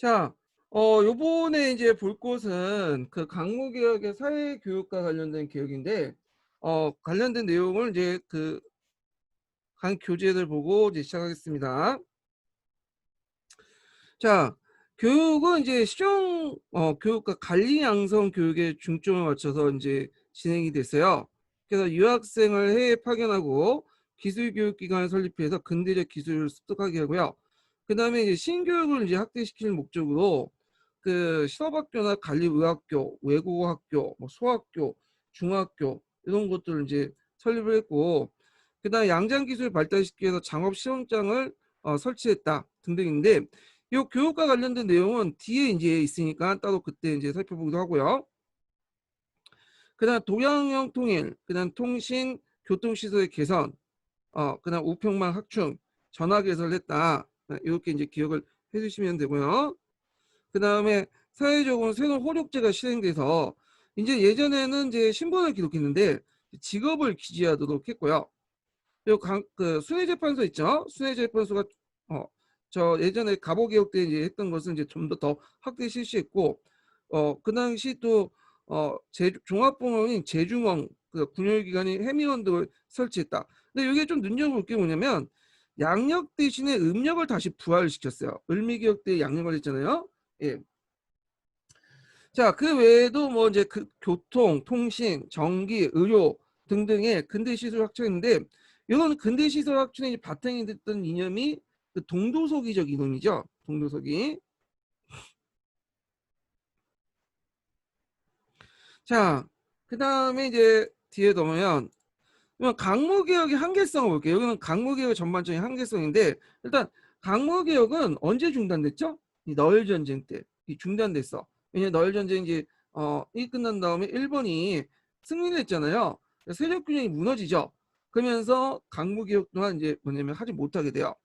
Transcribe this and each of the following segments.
자, 요번에 이제 볼 곳은 그 강무개혁의 사회교육과 관련된 개혁인데, 관련된 내용을 이제 그 각 교재들 보고 이제 시작하겠습니다. 자, 교육은 이제 실용 교육과 관리 양성 교육에 중점을 맞춰서 이제 진행이 됐어요. 그래서 유학생을 해외 파견하고 기술교육기관을 설립해서 근대적 기술을 습득하게 하고요. 그 다음에 이제 신교육을 이제 확대시키는 목적으로 그 실업학교나 관리의학교, 외국어학교, 뭐 소학교, 중학교 이런 것들을 이제 설립을 했고, 그다음에 양장기술을 발달시키기 위해서 창업 시험장을 설치했다 등등인데, 이 교육과 관련된 내용은 뒤에 이제 있으니까 따로 그때 이제 살펴보기도 하고요. 그다음 동양형 통일, 그다음 통신, 교통시설의 개선, 그다음 우평망 확충, 전화 개설을 했다. 이렇게 이제 기억을 해주시면 되고요. 그 다음에 사회적으로 새로운 호력제가 실행돼서 이제 예전에는 이제 신분을 기록했는데 직업을 기재하도록 했고요. 그리고 그 순회재판소 있죠? 순회재판소가 저 예전에 갑오개혁 때 이제 했던 것은 이제 좀 더 확대 실시했고, 그 당시 또 종합봉원인 제중원 그 군혈기관인 해미원 등을 설치했다. 근데 이게 좀 눈여겨볼 게 뭐냐면 양력 대신에 음력을 다시 부활시켰어요. 을미개혁 때 양력을 했잖아요. 예. 자, 그 외에도 뭐 이제 그 교통, 통신, 전기, 의료 등등의 근대 시설 확충인데, 이런 근대 시설 확충의 바탕이 됐던 이념이 그 동도서기적 이념이죠. 동도서기. 자, 그 다음에 이제 뒤에 넘으면 강무개혁의 한계성을 볼게요. 여기는 강무개혁의 전반적인 한계성인데, 일단 강무개혁은 언제 중단됐죠? 이 너일 전쟁 때 중단됐어. 왜냐면 너일 전쟁이 이제 이 끝난 다음에 일본이 승리를 했잖아요. 세력 균형이 무너지죠. 그러면서 강무개혁 또한 이제 뭐냐면 하지 못하게 돼요.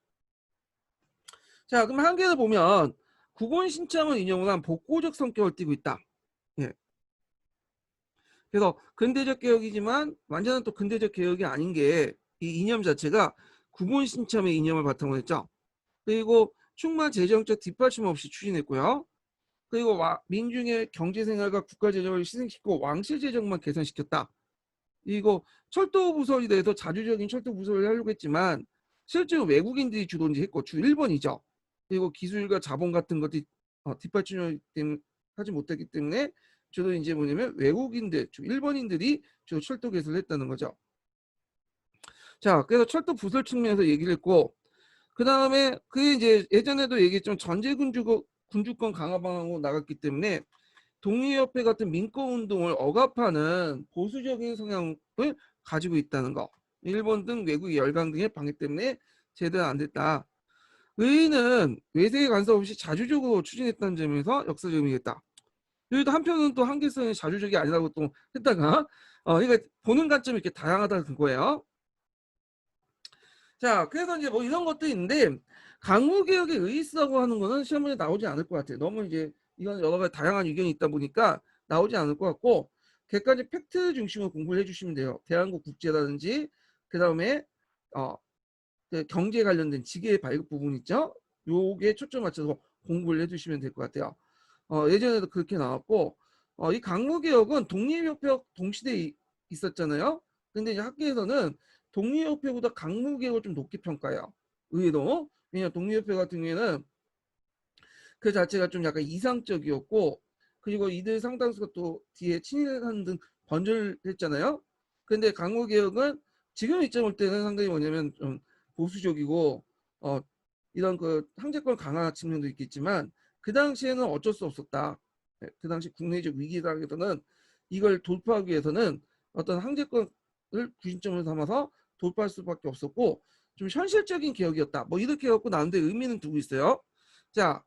자, 그럼 한계를 보면 국원 신청을 인용을 한 복고적 성격을 띠고 있다. 예. 그래서 근대적 개혁이지만 완전한 또 근대적 개혁이 아닌 게 이 이념 자체가 국원 신청의 이념을 바탕으로 했죠. 그리고 충만 재정적 뒷받침 없이 추진했고요. 그리고 민중의 경제생활과 국가재정을 희생시키고 왕실재정만 개선시켰다. 이거 철도 부설에 대해서 자주적인 철도 부설을 하려고 했지만 실제로 외국인들이 주도인지 했고 주 1번이죠. 그리고 기술과 자본 같은 것들이 뒷받침을 하지 못했기 때문에 주로 이제 뭐냐면 외국인들, 주 일본인들이 주로 철도 개설을 했다는 거죠. 자, 그래서 철도 부설 측면에서 얘기를 했고, 그 다음에 그게 이제 예전에도 얘기했지만 군주권 강화 방향으로 나갔기 때문에 독립협회 같은 민권운동을 억압하는 보수적인 성향을 가지고 있다는 거. 일본 등 외국 열강 등의 방해 때문에 제대로 안 됐다. 의회는 외세의 간섭 없이 자주적으로 추진했다는 점에서 역사적 의미가 있다. 여기도 한편은 또 한계성이 자주적이 아니라고 또 했다가 그러니까 보는 관점이 이렇게 다양하다는 거예요. 자, 그래서 이제 뭐 이런 것도 있는데 강무개혁의 의의라고 하는 거는 시험에 나오지 않을 것 같아요. 너무 이제 이건 여러 가지 다양한 의견이 있다 보니까 나오지 않을 것 같고 객관적 팩트 중심으로 공부를 해주시면 돼요. 대한국 국제라든지 그 다음에 그 경제 관련된 지계 발급 부분 있죠. 요게 초점 맞춰서 공부를 해주시면 될 것 같아요. 예전에도 그렇게 나왔고 이 강무개혁은 독립협회 동시대에 있었잖아요. 근데 이제 학계에서는 독립협회보다 강무개혁을 좀 높게 평가해요. 의외로. 왜냐하면 독립협회 같은 경우에는 그 자체가 좀 약간 이상적이었고, 그리고 이들 상당수가 또 뒤에 친일하는 등 번절했잖아요. 근데 강무개혁은 지금 이점 볼 때는 상당히 뭐냐면 좀 보수적이고 이런 그 황제권 강화 측면도 있겠지만 그 당시에는 어쩔 수 없었다. 그 당시 국내적 위기상에서는 이걸 돌파하기 위해서는 어떤 황제권을 구심점으로 삼아서 돌파할 수밖에 없었고 좀 현실적인 개혁이었다. 뭐 이렇게 해갖고 나는데 의미는 두고 있어요. 자,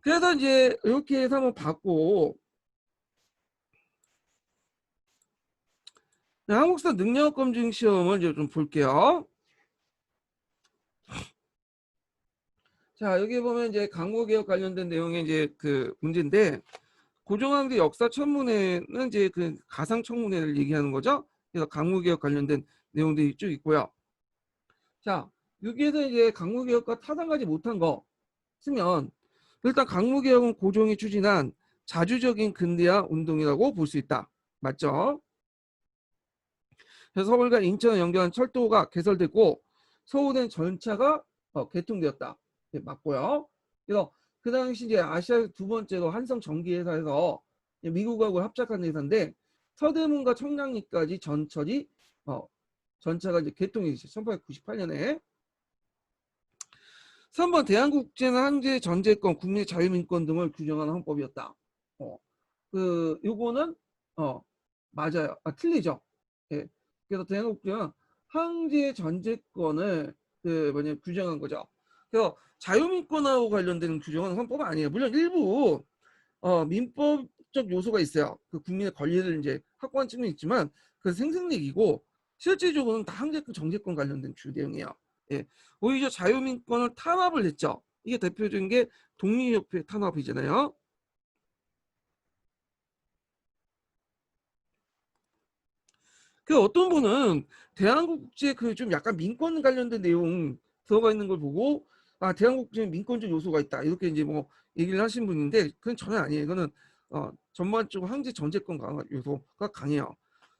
그래서 이제 이렇게 해서 한번 봤고 한국사 능력검증 시험을 이제 좀 볼게요. 자, 여기 보면 이제 강국개혁 관련된 내용의 이제 그 문제인데 고종황제 역사 천문회는 이제 그 가상 천문회를 얘기하는 거죠. 그래서 강국개혁 관련된 내용들이 쭉 있고요. 자, 여기에서 이제 강국개혁과 타당하지 못한 거 쓰면 일단 강무개혁은 고종이 추진한 자주적인 근대화 운동이라고 볼 수 있다. 맞죠? 그래서 서울과 인천을 연결한 철도가 개설됐고 서울행 전차가 개통되었다. 네, 맞고요. 그래서 그 당시 이제 아시아 두 번째로 한성 전기회사에서 미국하고 합작한 회사인데 서대문과 청량리까지 전차가 이제 개통이 됐어요. 1898년에. 3번 대한국제는 항제 전제권, 국민 자유민권 등을 규정하는 헌법이었다. 요거는 맞아요. 틀리죠. 예. 그래서 대한국제는 항제 전제권을 규정한 거죠. 그래서 자유민권하고 관련된 규정은 헌법 아니에요. 물론 일부 민법적 요소가 있어요. 그 국민의 권리를 이제 확보한 측면이 있지만 그 생생내기고 실질적으로는 다 항제권, 정제권 관련된 주 내용이에요. 예. 오히려 자유민권을 탄압을 했죠. 이게 대표적인 게 독립협회 탄압이잖아요. 그 어떤 분은 대한국제 그 좀 약간 민권 관련된 내용 들어가 있는 걸 보고 대한국제에 민권적 요소가 있다 이렇게 이제 뭐 얘기를 하신 분인데 그건 전혀 아니에요. 이거는 전반적으로 항제 전제권 강화 요소가 강해요.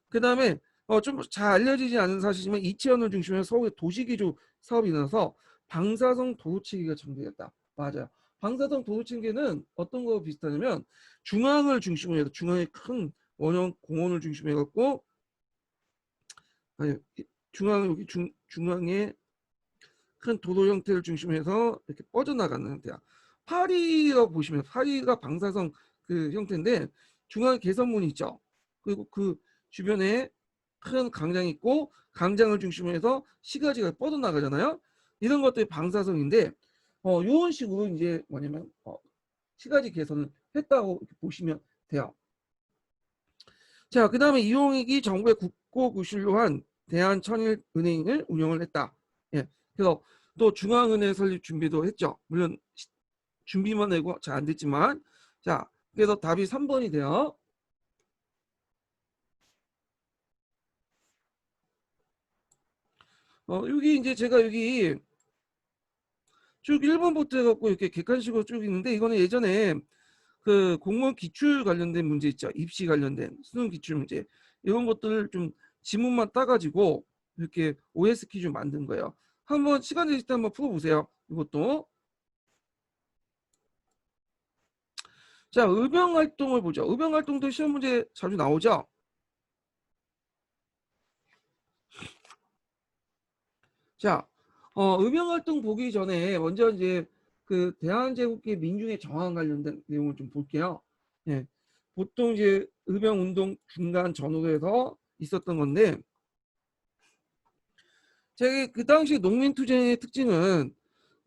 그 다음에 좀 잘 알려지지 않은 사실이지만 이채원을 중심으로 서울의 도시기조 사업이 일어나서 방사성 도로체계가 전개됐다. 맞아요. 방사성 도로체계는 어떤 거 비슷하냐면 중앙을 중심으로 해서 중앙에 큰 원형 공원을 중심으로 해갖고 아니 여기 중앙에 큰 도로 형태를 중심으로 해서 이렇게 뻗어나가는 형태야. 파리라고 보시면 파리가 방사성 그 형태인데 중앙에 개선문이 있죠. 그리고 그 주변에 큰 강장이 있고 강장을 중심으로 해서 시가지가 뻗어나가잖아요. 이런 것들이 방사성인데 이런 식으로 이제 뭐냐면 시가지 개선을 했다고 이렇게 보시면 돼요. 자, 그 다음에 이용익이 정부의 국고구실로 한 대한천일은행을 운영을 했다. 예. 그래서 또 중앙은행 설립 준비도 했죠. 물론 준비만 하고 잘 안 됐지만 자, 그래서 답이 3번이 돼요. 여기 이제 제가 여기 쭉 1번부터 해갖고 이렇게 객관식으로 쭉 있는데 이거는 예전에 그 공무원 기출 관련된 문제 있죠. 입시 관련된 수능 기출 문제 이런 것들을 좀 지문만 따가지고 이렇게 OS 퀴즈 만든 거예요. 한번 시간 되실 때 한번 풀어보세요. 이것도. 자, 의병 활동을 보죠. 의병 활동도 시험 문제 자주 나오죠. 자, 의병 활동 보기 전에 먼저 이제 그 대한제국기 민중의 정황 관련된 내용을 좀 볼게요. 예. 보통 이제 의병 운동 중간 전후에서 있었던 건데 제가 그 당시 농민투쟁의 특징은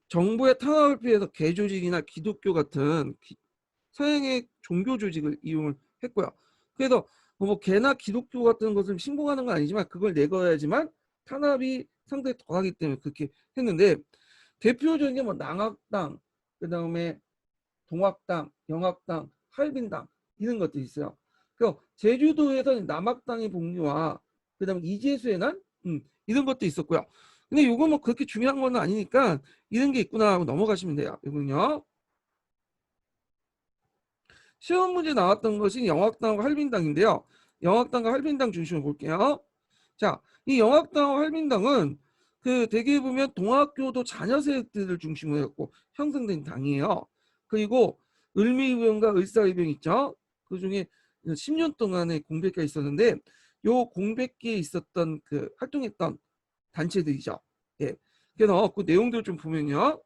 정부의 탄압을 피해서 개조직이나 기독교 같은 서양의 종교 조직을 이용을 했고요. 그래서 뭐 개나 기독교 같은 것을 신봉하는 건 아니지만 그걸 내걸어야지만 탄압이 상당히 덜하기 때문에 그렇게 했는데 대표적인 게 뭐 남학당, 그 다음에 동학당, 영학당, 할빈당 이런 것들이 있어요. 그래서 제주도에서는 남학당의 복리와 그 다음에 이재수의 난 이런 것도 있었고요. 근데 이거 뭐 그렇게 중요한 건 아니니까 이런 게 있구나 하고 넘어가시면 돼요. 이건요. 시험 문제 나왔던 것이 영학당과 할빈당인데요. 영학당과 할빈당 중심으로 볼게요. 자, 이 영학당과 할빈당은 그 대개 보면 동학교도 자녀 세력들을 중심으로 해갖고 형성된 당이에요. 그리고 을미의병과 을사의병 있죠. 그 중에 10년 동안의 공백기가 있었는데 요 공백기에 있었던 그 활동했던 단체들이죠. 예. 그래서 그 내용들 좀 보면요.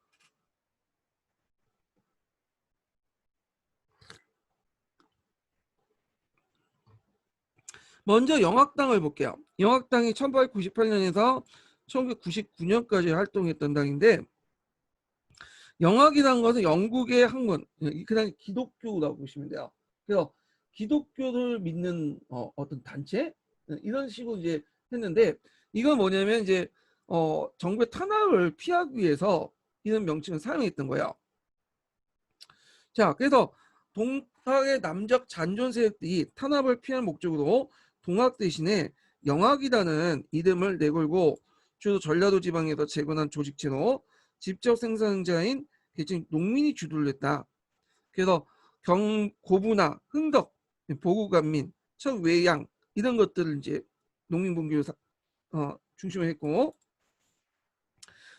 먼저 영학당을 볼게요. 영학당이 1898년에서 1999년까지 활동했던 당인데 영학이라는 것은 영국의 학문, 그냥 기독교라고 보시면 돼요. 그래서 기독교를 믿는 어떤 단체 이런 식으로 이제 했는데 이건 뭐냐면 이제 정부의 탄압을 피하기 위해서 이런 명칭을 사용했던 거예요. 자, 그래서 동학의 남적 잔존 세력들이 탄압을 피할 목적으로 동학 대신에 영학이라는 이름을 내걸고 주로 전라도 지방에서 재건한 조직체로 직접 생산자인 계층 농민이 주도를 했다. 그래서 고부나 흥덕, 보구간민, 척외양 이런 것들을 이제 농민분규를 중심으로 했고,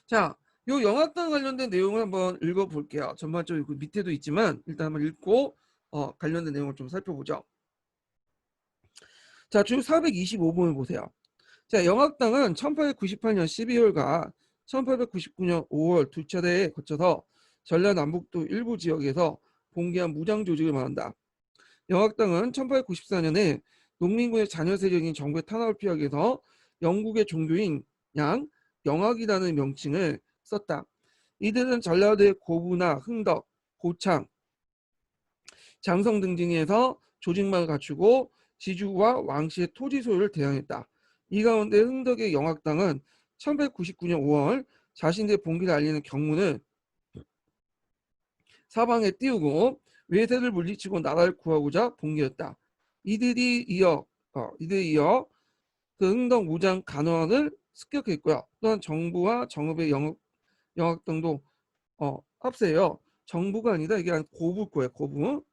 자, 요 영악당 관련된 내용을 한번 읽어볼게요. 전반적으로 그 밑에도 있지만 일단 한번 읽고 관련된 내용을 좀 살펴보죠. 자, 주 425번을 보세요. 자, 영악당은 1898년 12월과 1899년 5월 두 차례에 거쳐서 전라남북도 일부 지역에서 봉기한 무장 조직을 말한다. 영악당은 1894년에 농민군의 자녀 세력인 정부의 탄압을 피하기 위해서 영국의 종교인 영악이라는 명칭을 썼다. 이들은 전라도의 고부나 흥덕, 고창, 장성 등등에서 조직망을 갖추고 지주와 왕씨의 토지 소유를 대항했다. 이 가운데 흥덕의 영악당은 1899년 5월 자신들의 봉기를 알리는 경문을 사방에 띄우고 외세를 물리치고 나라를 구하고자 봉기했다. 이들이 이어 그 흥덕 무장 간원을 습격했고요. 또한 정부와 정읍의 영악당도 합세해요. 정부가 아니다. 이게 고부일 거예요. 고부.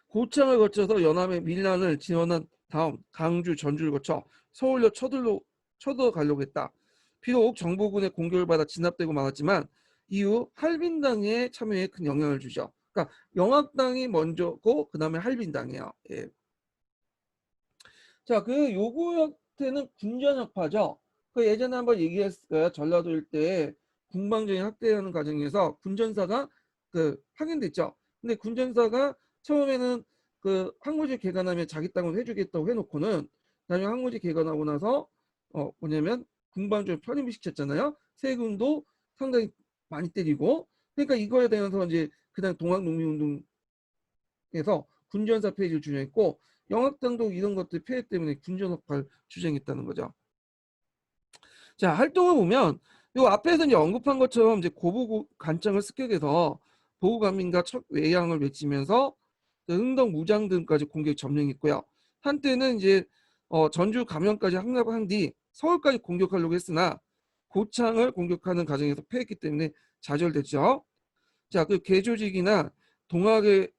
고창을 거쳐서 연암의 밀란을 지원한 다음 강주, 전주를 거쳐 서울로 쳐들어 가려고 했다. 비록 정부군의 공격을 받아 진압되고 말았지만 이후 할빈당의 참여에 큰 영향을 주죠. 그러니까 영악당이 먼저고 그 다음에 할빈당이에요. 예. 자, 그 요구 형태는 군전학파죠. 그 예전에 한번 얘기했어요. 전라도 일대에 군방정이 확대하는 과정에서 군전사가 파견됐죠. 근데 군전사가 처음에는 그 항무지 개간하면 자기 땅을 해주겠다고 해놓고는 나중에 항무지 개간하고 나서 뭐냐면 군방정을 편입을 시켰잖아요. 세금도 상당히 많이 때리고, 그러니까 이거에 대해서 이제 그다음 동학농민운동에서 군전사 폐지를 주장했고, 영악당도 이런 것들 폐해 때문에 군전학파를 주장했다는 거죠. 자, 활동을 보면 요 앞에서 이제 언급한 것처럼 이제 고부 간장을 습격해서 보구간민과 척외양을 외치면서 흥덕 무장 등까지 공격 점령했고요. 한때는 이제 전주 감영까지 항납한 뒤 서울까지 공격하려고 했으나 고창을 공격하는 과정에서 패했기 때문에 좌절됐죠. 자, 그 개조직이나 동학을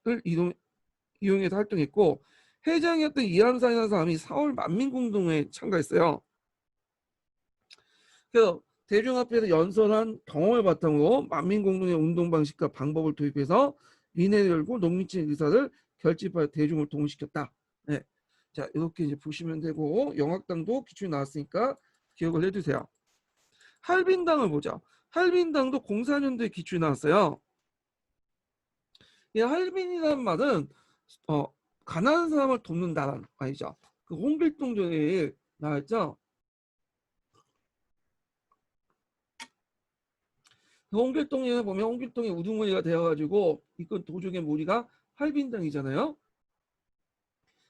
이용해서 활동했고, 회장이었던 이한산이라는 사람이 4월 만민공동회에 참가했어요. 그래서 대중 앞에서 연설한 경험을 바탕으로 만민공동의 운동 방식과 방법을 도입해서 위내를 열고 농민층의 의사를 결집하여 대중을 동원시켰다. 네. 자, 이렇게 이제 보시면 되고, 영악당도 기출이 나왔으니까 기억을 해두세요. 할빈당을 보자. 할빈당도 04년도에 기출이 나왔어요. 이 할빈이라는 말은 가난한 사람을 돕는다는 말이죠. 그 홍길동전에 나왔죠. 홍길동에 보면 홍길동이 우두머리가 되어가지고 이건 도적의 무리가 할빈당이잖아요.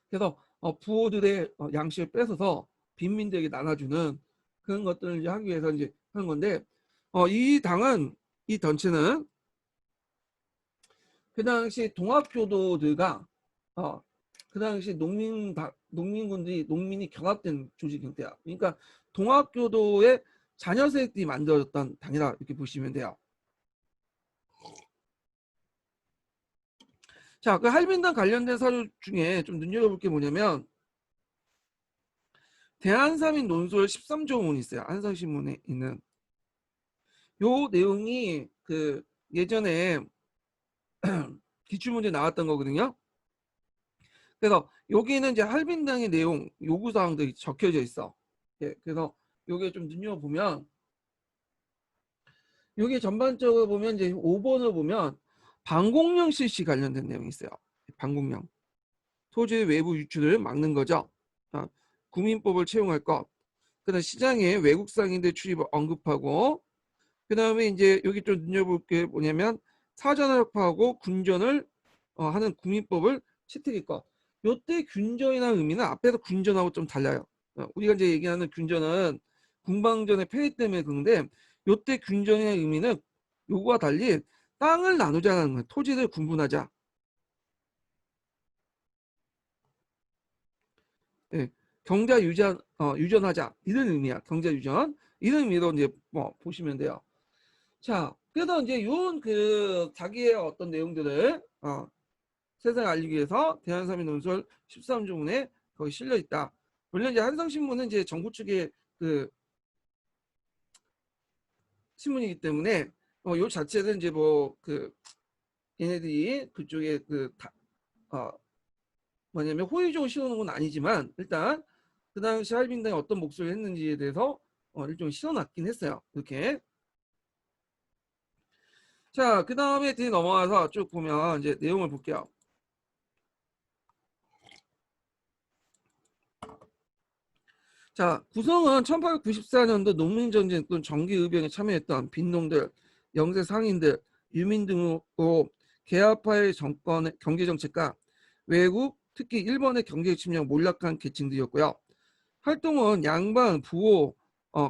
그래서 부호들의 양식을 뺏어서 빈민들에게 나눠주는 그런 것들을 이제 하기 위해서 이제 하는 건데, 이 당은, 이 던체는 그 당시 동학교도들과 그 당시 농민이 결합된 조직 형태야. 그러니까 동학교도의 자녀 세력들이 만들어졌던 당이다, 이렇게 보시면 돼요. 자, 그 할빈당 관련된 사료 중에 좀 눈여겨볼 게 뭐냐면, 대한사민 논술 13조문이 있어요. 한성신문에 있는. 요 내용이 그 예전에 기출문제 나왔던 거거든요. 그래서 여기는 이제 할빈당의 내용 요구사항들이 적혀져 있어. 예, 그래서 요게 좀 눈여보면, 요게 전반적으로 보면 이제 5번을 보면 방공령 실시 관련된 내용이 있어요. 방공령. 토지의 외부 유출을 막는 거죠. 국민법을 채용할 것. 그다음 시장에 외국 상인들 출입을 언급하고, 그다음에 이제 여기 좀 눈여볼 게 뭐냐면 사전협파하고 군전을 하는 국민법을 채택할 것. 요때 균전이라는 의미는 앞에서 군전하고 좀 달라요. 우리가 이제 얘기하는 균전은 군방전의 폐해 때문에 그런데 요때 균전의 의미는 요거와 달리 땅을 나누자는 거예요. 토지를 분분하자. 예, 경자 유전하자 이런 의미야. 경자 유전 이런 의미로 이제 보시면 돼요. 자, 그래서 이제 요런 그 자기의 어떤 내용들을 세상에 알리기 위해서 대한사미 논설 13조문에 거기 실려 있다. 물론 이제 한성신문은 이제 정부 측의 그 신문이기 때문에 요 자체는 이제 뭐 그 얘네들이 그쪽에 뭐냐면 호의적으로 실어놓은 건 아니지만 일단 그 당시 할빈당이 어떤 목소리를 했는지에 대해서 일종의 실어놨긴 했어요. 이렇게. 자, 그 다음에 뒤에 넘어가서 쭉 보면 이제 내용을 볼게요. 자, 구성은 1894년도 농민전쟁 또는 정기의병에 참여했던 빈농들, 영세 상인들, 유민 등으로 개화파의 정권의 경제정책과 외국, 특히 일본의 경제 침략 몰락한 계층들이었고요. 활동은 양반, 부호,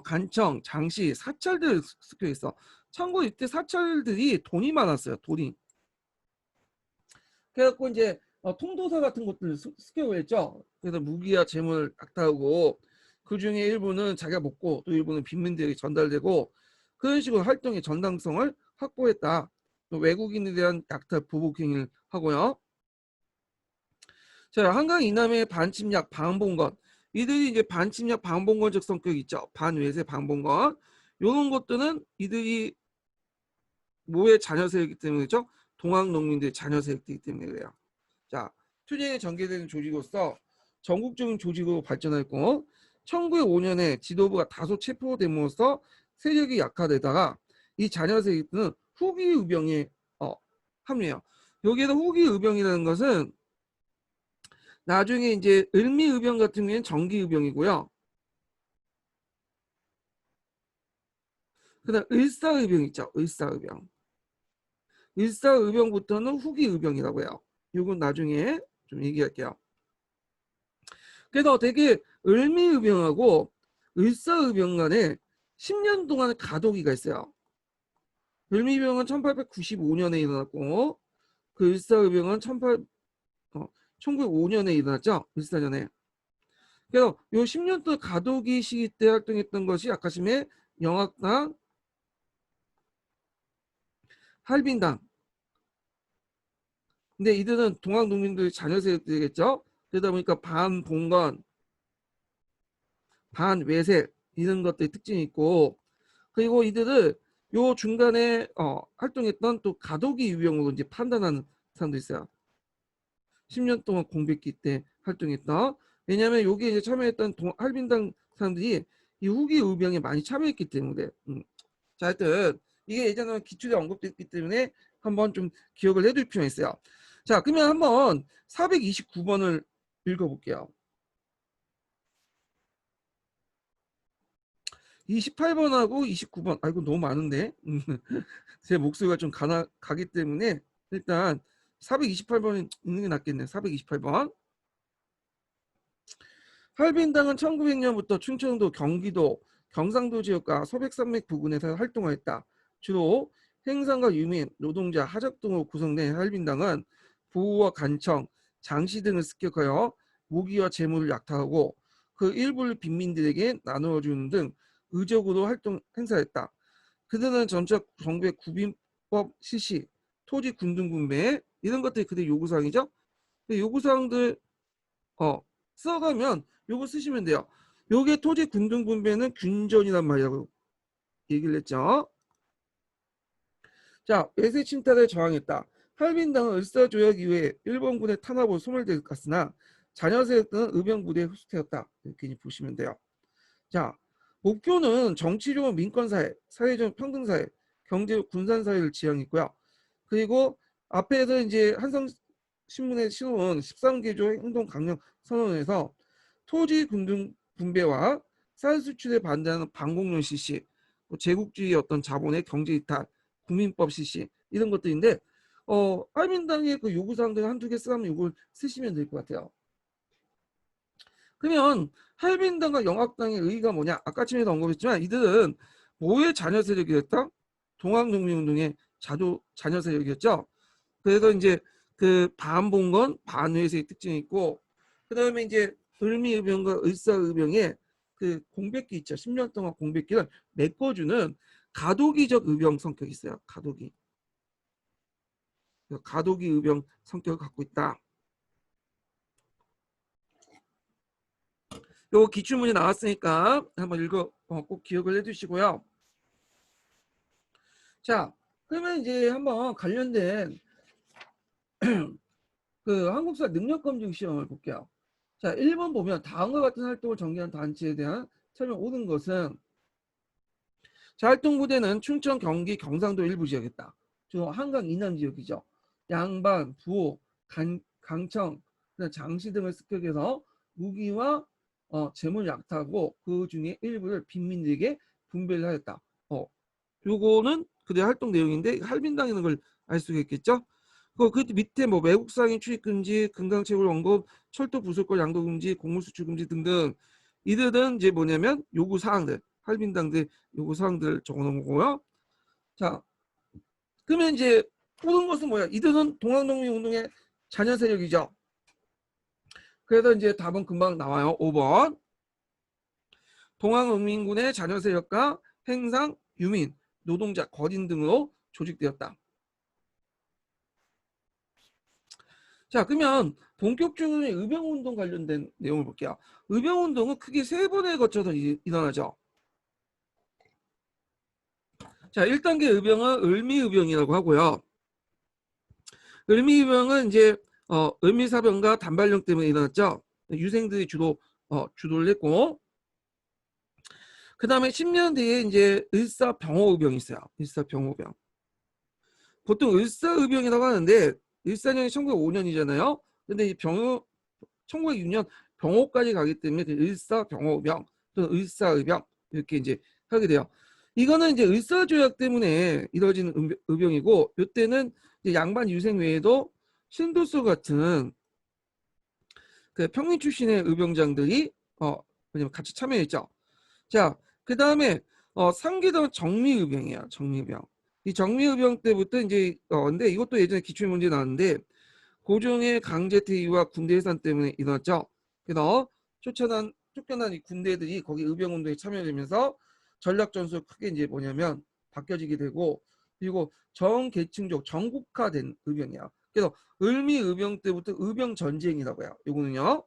간청, 장씨, 사찰들 습격했어. 참고로 이때 사찰들이 돈이 많았어요. 돈이. 그래갖고 이제 통도사 같은 것들 습격을 했죠. 그래서 무기와 재물 악탈하고 그 중에 일부는 자기가 먹고 또 일부는 빈민들에게 전달되고 그런 식으로 활동의 정당성을 확보했다. 또 외국인에 대한 약탈 보복 행위를 하고요. 자, 한강 이남의 반침략 방봉건 이들이 이제 반침략 방봉건적 성격이 있죠. 반외세 방봉건 이런 것들은 이들이 모의 자녀 세력이기 때문이죠. 동학 농민들의 자녀 세력이기 때문에 그래요. 자, 투쟁에 전개되는 조직으로서 전국적인 조직으로 발전했고 1905년에 지도부가 다소 체포됨으로써 세력이 약화되다가 이 자녀 세력은 후기 의병에 합류해요. 여기에서 후기 의병이라는 것은 나중에 이제 을미 의병 같은 경우에는 정기 의병이고요. 그다음 을사 의병 있죠. 을사 의병. 을사 의병부터는 후기 의병이라고 해요. 이건 나중에 좀 얘기할게요. 그래서 되게 을미의병하고 을사의병 간에 10년 동안 가도기가 있어요. 을미의병은 1895년에 일어났고 그 을사의병은 1905년에 일어났죠. 을사년에. 그래서 요 10년 동안 가도기 시기 때 활동했던 것이 아까심의 영학당, 할빈당. 근데 이들은 동학농민들 자녀 세력들이겠죠. 그러다 보니까 반봉건, 반외세 이런 것들이 특징이 있고 그리고 이들을 요 중간에 활동했던 또 가도기 유형으로 이제 판단하는 사람도 있어요. 10년 동안 공백기 때 활동했던 왜냐하면 여기 이제 참여했던 할빈당 사람들이 이 후기 의병에 많이 참여했기 때문에 자 하여튼 이게 예전에 기출에 언급됐기 때문에 한번 좀 기억을 해둘 필요가 있어요. 자 그러면 한번 429번을 읽어볼게요. 28번하고 29번 아이고 너무 많은데 제 목소리가 좀 가기 때문에 일단 428번 있는 게 낫겠네. 428번. 할빈당은 1900년부터 충청도, 경기도, 경상도 지역과 소백산맥 부근에서 활동하였다. 주로 행상과 유민, 노동자, 하적 등으로 구성된 할빈당은 부와 간청, 장시 등을 습격하여 무기와 재물을 약탈하고 그 일부를 빈민들에게 나누어주는 등 의적으로 활동 행사했다. 그들은 전적 정부의 구빈법 실시, 토지 군등 분배 이런 것들이 그들 요구사항이죠. 요구사항들 써가면 요거 쓰시면 돼요. 요게 토지 군등 분배는 균전이란 말이라고 얘기를 했죠. 자, 외세 침탈에 저항했다. 할빈당은 을사조약 이후에 일본군의 탄압으로 소멸되었으나 자녀 세력들은 의병부대에 흡수되었다. 이렇게 보시면 돼요. 자, 목표는 정치적으로 민권사회, 사회적 평등사회, 경제적 군산사회를 지향했고요. 그리고 앞에서 이제 한성신문에 실어온 13개조 행동 강령 선언에서 토지 군등 분배와 쌀 수출에 반대하는 반공론 실시, 제국주의 어떤 자본의 경제 이탈, 국민법 실시 이런 것들인데 할민당의 그 요구사항들 한두 개 쓰면 이걸 쓰시면 될 것 같아요. 그러면 할빈당과 영학당의 의의가 뭐냐? 아까 전에도 언급했지만 이들은 뭐의 자녀 세력이었다? 동학농민운동의 자녀 세력이었죠. 그래서 이제 그 반봉건 반회세의 특징이 있고 그다음에 이제 을미의병과 을사의병의 그 공백기 있죠. 10년 동안 공백기를 메꿔주는 가도기적 의병 성격이 있어요. 가도기 의병 성격을 갖고 있다. 요 기출문이 나왔으니까 한번 읽어 꼭 기억을 해두시고요. 자, 그러면 이제 한번 관련된 그 한국사 능력검증 시험을 볼게요. 자, 1번 보면 다음과 같은 활동을 전개한 단체에 대한 설명 옳은 것은 자, 활동부대는 춘천, 경기, 경상도 일부 지역이다. 주로 한강 이남 지역이죠. 양반, 부호, 강청, 장시 등을 습격해서 무기와 재물 약탈하고 그 중에 일부를 빈민들에게 분배를 하였다. 요거는 그들의 활동 내용인데 할빈당이라는 걸 알 수가 있겠죠. 그 밑에 뭐 외국 상인 출입 금지, 금강채굴 원급, 철도 부술권 양도 금지, 곡물 수출 금지 등등 이들은 이제 뭐냐면 요구 사항들, 할빈당들 요구 사항들 적어놓은 거고요. 자, 그러면 이제 옳은 것은 뭐야? 이들은 동학농민운동의 자녀 세력이죠. 그래서 이제 답은 금방 나와요. 5번. 동학농민군의 자녀 세력과 행상, 유민, 노동자, 거진 등으로 조직되었다. 자, 그러면 본격적으로 의병운동 관련된 내용을 볼게요. 의병운동은 크게 3번에 거쳐서 일어나죠. 자, 1단계 의병은 을미의병이라고 하고요. 을미의병은 이제 을미사병과 단발령 때문에 일어났죠. 유생들이 주도를 했고, 그 다음에 10년 뒤에 이제 을사병호의병이 있어요. 을사병호병. 보통 을사의병이라고 하는데 을사년이 1905년이잖아요. 근데 이 1906년 병호까지 가기 때문에 을사병호병 또는 을사의병 이렇게 이제 하게 돼요. 이거는 이제 을사조약 때문에 이루어진 의병이고 이때는 양반 유생 외에도 신도수 같은 그 평민 출신의 의병장들이 같이 참여했죠. 자, 그 다음에 3기도 정미의병이야. 정미의병. 이 정미의병 때부터 이제 근데 이것도 예전에 기출문제 나왔는데 고종의 강제 퇴위와 군대 해산 때문에 일어났죠. 그래서 쫓겨난 이 군대들이 거기 의병운동에 참여되면서 전략 전술 크게 이제 뭐냐면 바뀌어지게 되고 그리고 정계층적 전국화된 의병이야. 그래서 을미 의병 때부터 의병 전쟁이라고 해요. 요거는요.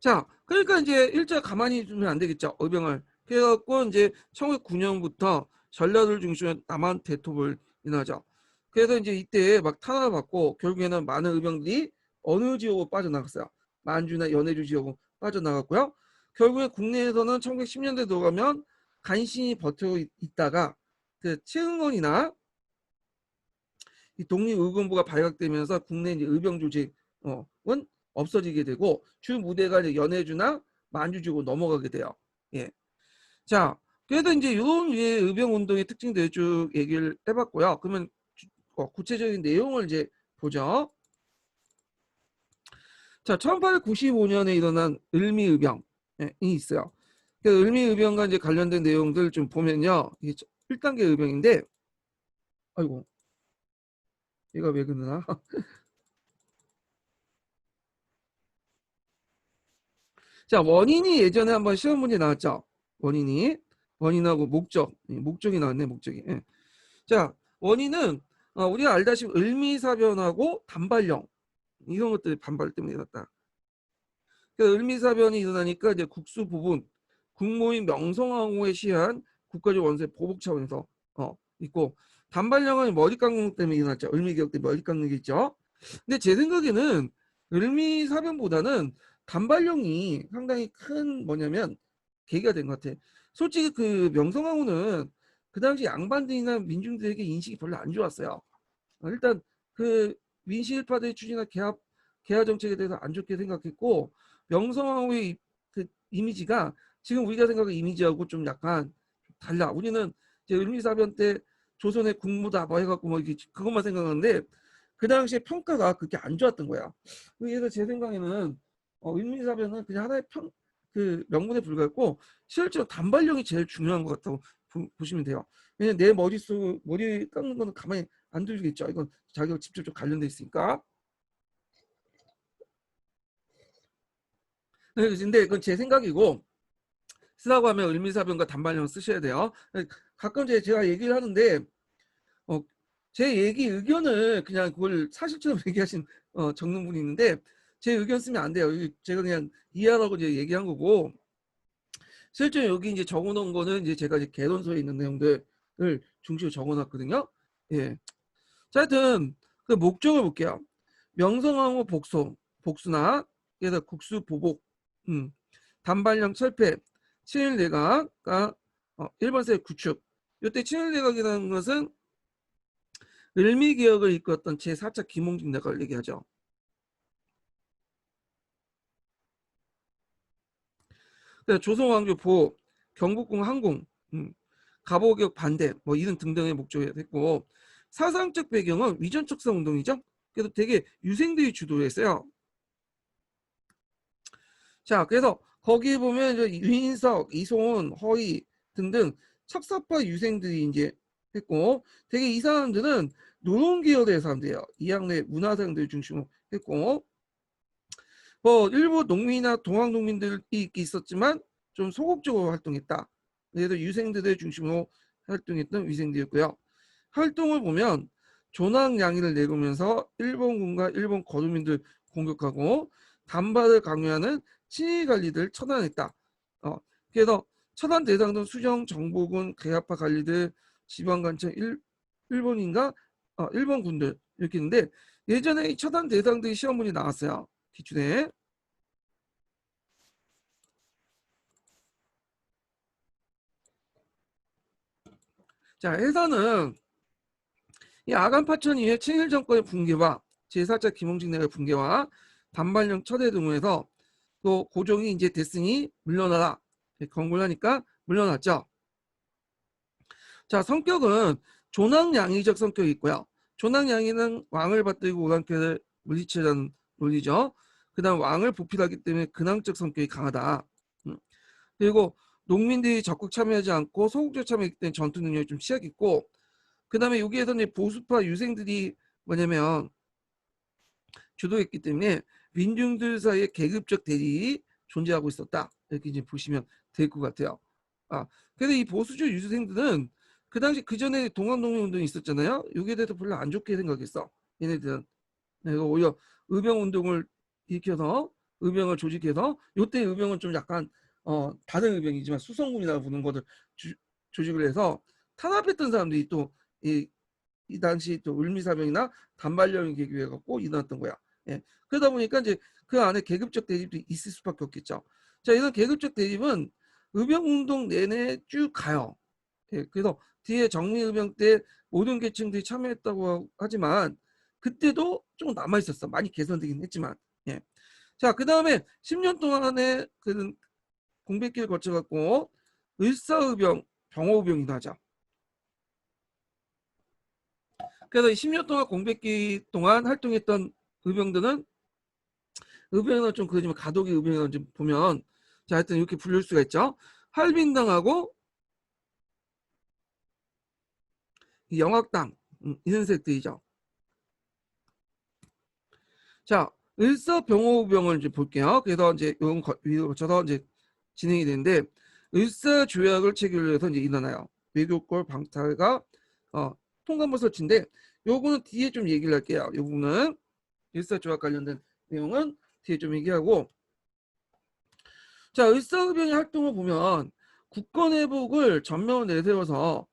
자, 그러니까 이제 일자 가만히 두면 안 되겠죠. 의병을. 그래갖고 이제 1909년부터 전라도를 중심으로 남한 대토를 인하죠. 그래서 이제 이때 막 탄압을 받고 결국에는 많은 의병들이 어느 지역으로 빠져나갔어요. 만주나 연해주 지역으로 빠져나갔고요. 결국에 국내에서는 1910년대 들어가면 간신히 버티고 있다가 그 최응원이나 이 독립의군부가 발각되면서 국내 이제 의병 조직은 없어지게 되고 주 무대가 이제 연해주나 만주지구 넘어가게 돼요. 예. 자, 그래도 이제 이런 류의 의병 운동의 특징들 쭉 얘기를 해봤고요. 그러면 구체적인 내용을 이제 보죠. 자, 1895년에 일어난 을미의병이 있어요. 그 을미의병과 이제 관련된 내용들 좀 보면요. 이게 1단계 의병인데, 아이고, 얘가 왜 그러나? 자, 원인이 예전에 한번 시험 문제 나왔죠. 원인하고 목적이 나왔네, 목적이. 예. 자, 원인은 우리가 알다시피 을미사변하고 단발령 이런 것들이 반발 때문에 일어났다. 그러니까 을미사변이 일어나니까 이제 국수 부분 국모인 명성황후에 시한 국가적 원수의 보복 차원에서 있고 단발령은 머리 깎는 때문에 일어났죠. 을미개혁 때 머리 깎는 게 있죠. 근데 제 생각에는 을미사변보다는 단발령이 상당히 큰 뭐냐면 계기가 된 것 같아. 솔직히 그 명성황후는 그 당시 양반들이나 민중들에게 인식이 별로 안 좋았어요. 일단 그 민실파들이 추진한 개화 정책에 대해서 안 좋게 생각했고 명성황후의 그 이미지가 지금 우리가 생각하는 이미지하고 좀 약간 달라. 우리는 이제 을미사변 때 조선의 국무다 뭐 해갖고 뭐 이게 그것만 생각하는데 그 당시에 평가가 그렇게 안 좋았던 거야. 그래서 제 생각에는 을미사변은 그냥 하나의 그 명분에 불과했고 실제로 단발령이 제일 중요한 것 같다고 보시면 돼요. 왜냐면 내 머리 깎는 거는 가만히 안 두겠죠. 이건 자기가 직접적 관련돼 있으니까. 근데 그건 제 생각이고 쓰라고 하면 을미사변과 단발령 쓰셔야 돼요. 가끔 제가 얘기를 하는데 제 얘기 의견을 그냥 그걸 사실처럼 얘기하신 적는 분이 있는데 제 의견 쓰면 안 돼요. 제가 그냥 이해하라고 이제 얘기한 거고 실제 여기 이제 적어놓은 거는 이제 제가 이제 개론서에 있는 내용들을 중심으로 적어놨거든요. 예. 자, 하여튼 그 목적을 볼게요. 명성황후 복수나 그래서 국수 보복, 단발령 철폐, 친일내각과 일본 세력 구축. 이때 친일내각이라는 것은 을미개혁을 이끌었던 제4차 김홍직 내각을 얘기하죠. 조선왕조 보호, 경복궁 항공, 갑오개혁 반대 뭐 이런 등등의 목적이 됐고 사상적 배경은 위전 척선 운동이죠. 그래서 되게 유생들이 주도했어요. 자, 그래서 거기 보면 이제 유인석, 이손, 허희 등등 척사파 유생들이 이제 했고 되게 이 사람들은 노동계열의 사람들이에요. 이학내 문화사람들 중심으로 했고 뭐 일부 농민이나 동학 농민들이 있었지만 좀 소극적으로 활동했다. 그래서 유생들을 중심으로 활동했던 위생들이었고요. 활동을 보면 존왕양의를 내걸면서 일본군과 일본 거주민들 공격하고 단발을 강요하는 친일 관리들 처단했다. 그래서 처단 대상도 수정, 정보군, 개화파 관리들, 지방관청, 일본인가 일본 군들 이렇게 있는데 예전에 이 처단 대상들이 시험문이 나왔어요. 기출에. 자, 해서는 이 아간 파천 이후에 친일 정권의 붕괴와 제4차 김홍직 내각의 붕괴와 단발령 철회 등에서 또 고종이 이제 됐으니 물러나라. 경고를 하니까 물러났죠. 자, 성격은 존왕양의적 성격이 있고요. 존왕양의는 왕을 받들고 오랑캐를 물리치려는 논리죠. 그 다음 왕을 보필하기 때문에 근왕적 성격이 강하다. 그리고 농민들이 적극 참여하지 않고 소극적 참여하기 때문에 전투 능력이 좀 취약했고 그 다음에 여기에서는 보수파 유생들이 뭐냐면 주도했기 때문에 민중들 사이에 계급적 대립이 존재하고 있었다. 이렇게 이제 보시면 될 것 같아요. 그래서 이 보수주 유생들은 그 당시 그 전에 동학농민 운동이 있었잖아요. 여기에 대해서 별로 안 좋게 생각했어. 얘네들은. 오히려 의병 운동을 일으켜서 의병을 조직해서 요때 의병은 좀 약간 다른 의병이지만 수성군이라고 부르는 것을 조직을 해서 탄압했던 사람들이 또 이 당시 또 을미사병이나 단발령이 계기해 갖고 일어났던 거야. 예. 그러다 보니까 이제 그 안에 계급적 대립도 있을 수밖에 없겠죠. 자, 이런 계급적 대립은 의병운동 내내 쭉 가요. 예. 그래서 뒤에 정리의병 때 모든 계층들이 참여했다고 하지만 그때도 좀 남아 있었어. 많이 개선되긴 했지만. 예. 자, 그 다음에 10년 동안의 그 공백기를 거쳐갖고 을사의병, 병호의병이나 하자. 그래서 10년 동안 공백기 동안 활동했던 의병들은 의병은 좀 그러지만 가독의 의병을 좀 보면 자 하여튼 이렇게 분류할 수가 있죠. 할빈당하고 영학당 이런 색들이죠. 자 을사병호병을 이제 볼게요. 그래서 이제 이건 위로 거쳐서 이제 진행이 되는데 을사조약을 체결해서 이제 일어나요. 외교권 방탈과 통감부 설치인데 요거는 뒤에 좀 얘기를 할게요. 이 부분은 일사조약 관련된 내용은 뒤에 좀 얘기하고 자 을사의병의 활동을 보면 국권회복을 전면으로 내세워서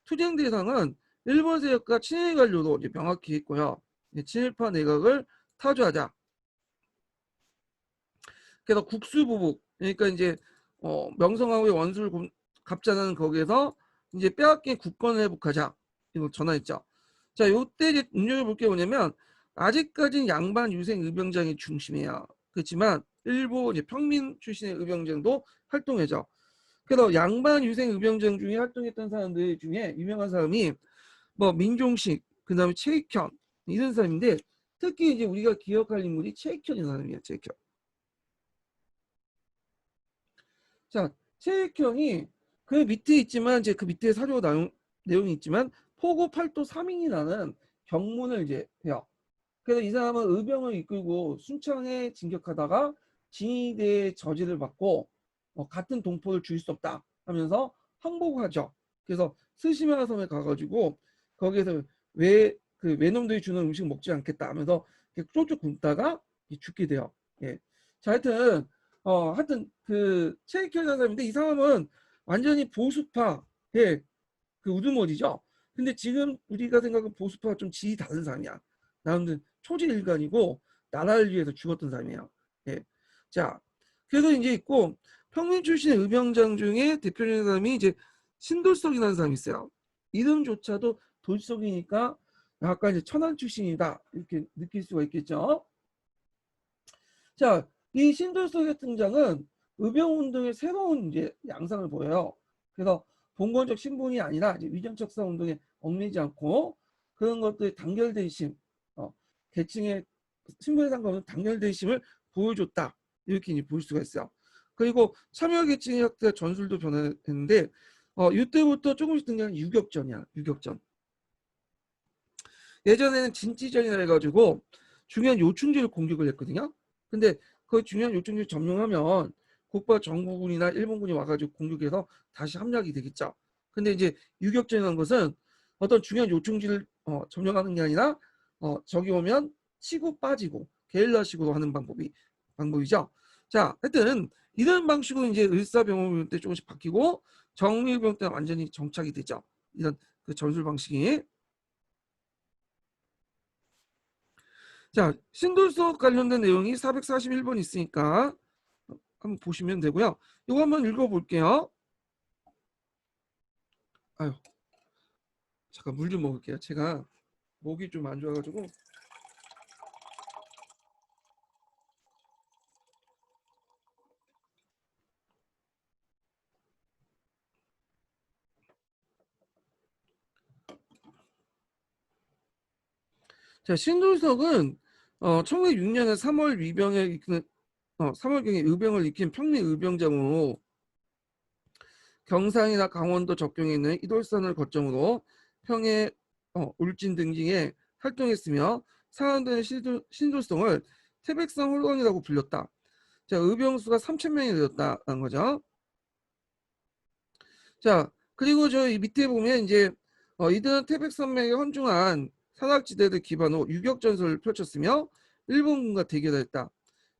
투쟁 대상은 일본 세력과 친일 관료로 이제 명확히 했고요. 친일파 내각을 타주하자. 그래서 국수보복 그러니까 이제 명성황후의 원수를 갚자는 거기에서 이제 빼앗긴 국권을 회복하자 이거 전화했죠. 자 요때 이제 눈여겨볼 게 뭐냐면 아직까지는 양반 유생 의병장이 중심이에요. 그렇지만 일부 이제 평민 출신의 의병장도 활동해죠. 그래서 양반 유생 의병장 중에 활동했던 사람들 중에 유명한 사람이 뭐 민종식, 그 다음에 최익현 이런 사람인데 특히 이제 우리가 기억할 인물이 최익현이라는 사람이에요. 최익현. 자, 최익현이 그 밑에 있지만 이제 그 밑에 사료 내용이 있지만 포고 8도 3인이라는 경문을 이제 해요. 그래서 이 사람은 의병을 이끌고 순창에 진격하다가 진위대의 저지를 받고 같은 동포를 죽일 수 없다 하면서 항복하죠. 그래서 스시마라 섬에 가가지고 거기에서 왜 그 외놈들이 주는 음식 먹지 않겠다 하면서 쫄쫄 굶다가 죽게 돼요. 예. 자, 하여튼 그 체이키라는 사람인데 이 사람은 완전히 보수파의 그 우두머리죠. 근데 지금 우리가 생각하는 보수파가 좀 질이 다른 사람이야. 나는 초지일관이고 나라를 위해서 죽었던 사람이에요. 예. 자, 그래서 이제 있고 평민 출신의 의병장 중에 대표적인 사람이 이제 신돌석이라는 사람이 있어요. 이름조차도 돌석이니까 약간 이제 천안 출신이다 이렇게 느낄 수가 있겠죠. 자, 이 신돌석의 등장은 의병운동의 새로운 이제 양상을 보여요. 그래서 봉건적 신분이 아니라 이제 위정척사 운동에 얽매이지 않고 그런 것들이 단결된 심, 계층의 신분에 상관없는 단결된 심을 보여줬다 이렇게 이제 볼 수가 있어요. 그리고 참여 계층의 확대 전술도 변화했는데 이때부터 조금씩 등장한 유격전이야. 유격전. 예전에는 진지전이라 해가지고 중요한 요충지를 공격을 했거든요. 근데 그 중요한 요충지를 점령하면 국가 정부군이나 일본군이 와가지고 공격해서 다시 함락이 되겠죠. 근데 이제 유격전이라는 것은 어떤 중요한 요충지를 점령하는 게 아니라 적이 오면 치고 빠지고 게릴라식으로 하는 방법이죠. 자, 하여튼 이런 방식으로 이제 을사병원 때 조금씩 바뀌고 정밀병 때 완전히 정착이 되죠. 이런 그 전술 방식이. 자, 신돌석 관련된 내용이 441번 있으니까 한번 보시면 되고요. 이거 한번 읽어볼게요. 아유, 잠깐 물 좀 먹을게요. 제가 목이 좀 안 좋아가지고. 자, 신돌석은 1906년에 3월 위병에 이끄는 3월경에 의병을 익힌 평민 의병장으로 경상이나 강원도 접경에 있는 이돌산을 거점으로 평해, 울진 등지에 활동했으며 사람들은 신돌성을 태백산 홀강이라고 불렸다. 자, 의병수가 3,000명이 되었다는 거죠. 자, 그리고 저 밑에 보면 이제 이들은 태백산맥에 헌중한 산악지대를 기반으로 유격전설을 펼쳤으며 일본군과 대결했다.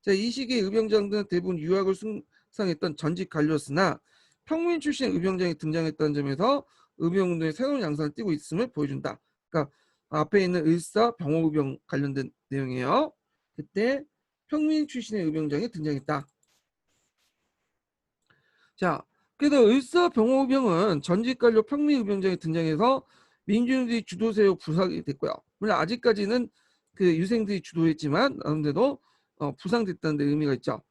자, 이 시기에 의병장들은 대부분 유학을 숭상했던 전직 관료였으나 평민 출신 의병장이 등장했다는 점에서 의병운동의 새로운 양상을 띠고 있음을 보여준다. 그러니까 앞에 있는 을사 병호의병 관련된 내용이에요. 그때 평민 출신의 의병장이 등장했다. 자, 그래서 을사병호병은 전직 관료 평민 의병장이 등장해서 민중들이 주도세요 부상이 됐고요. 물론 아직까지는 그 유생들이 주도했지만 나름대로 부상됐다는 데 의미가 있죠.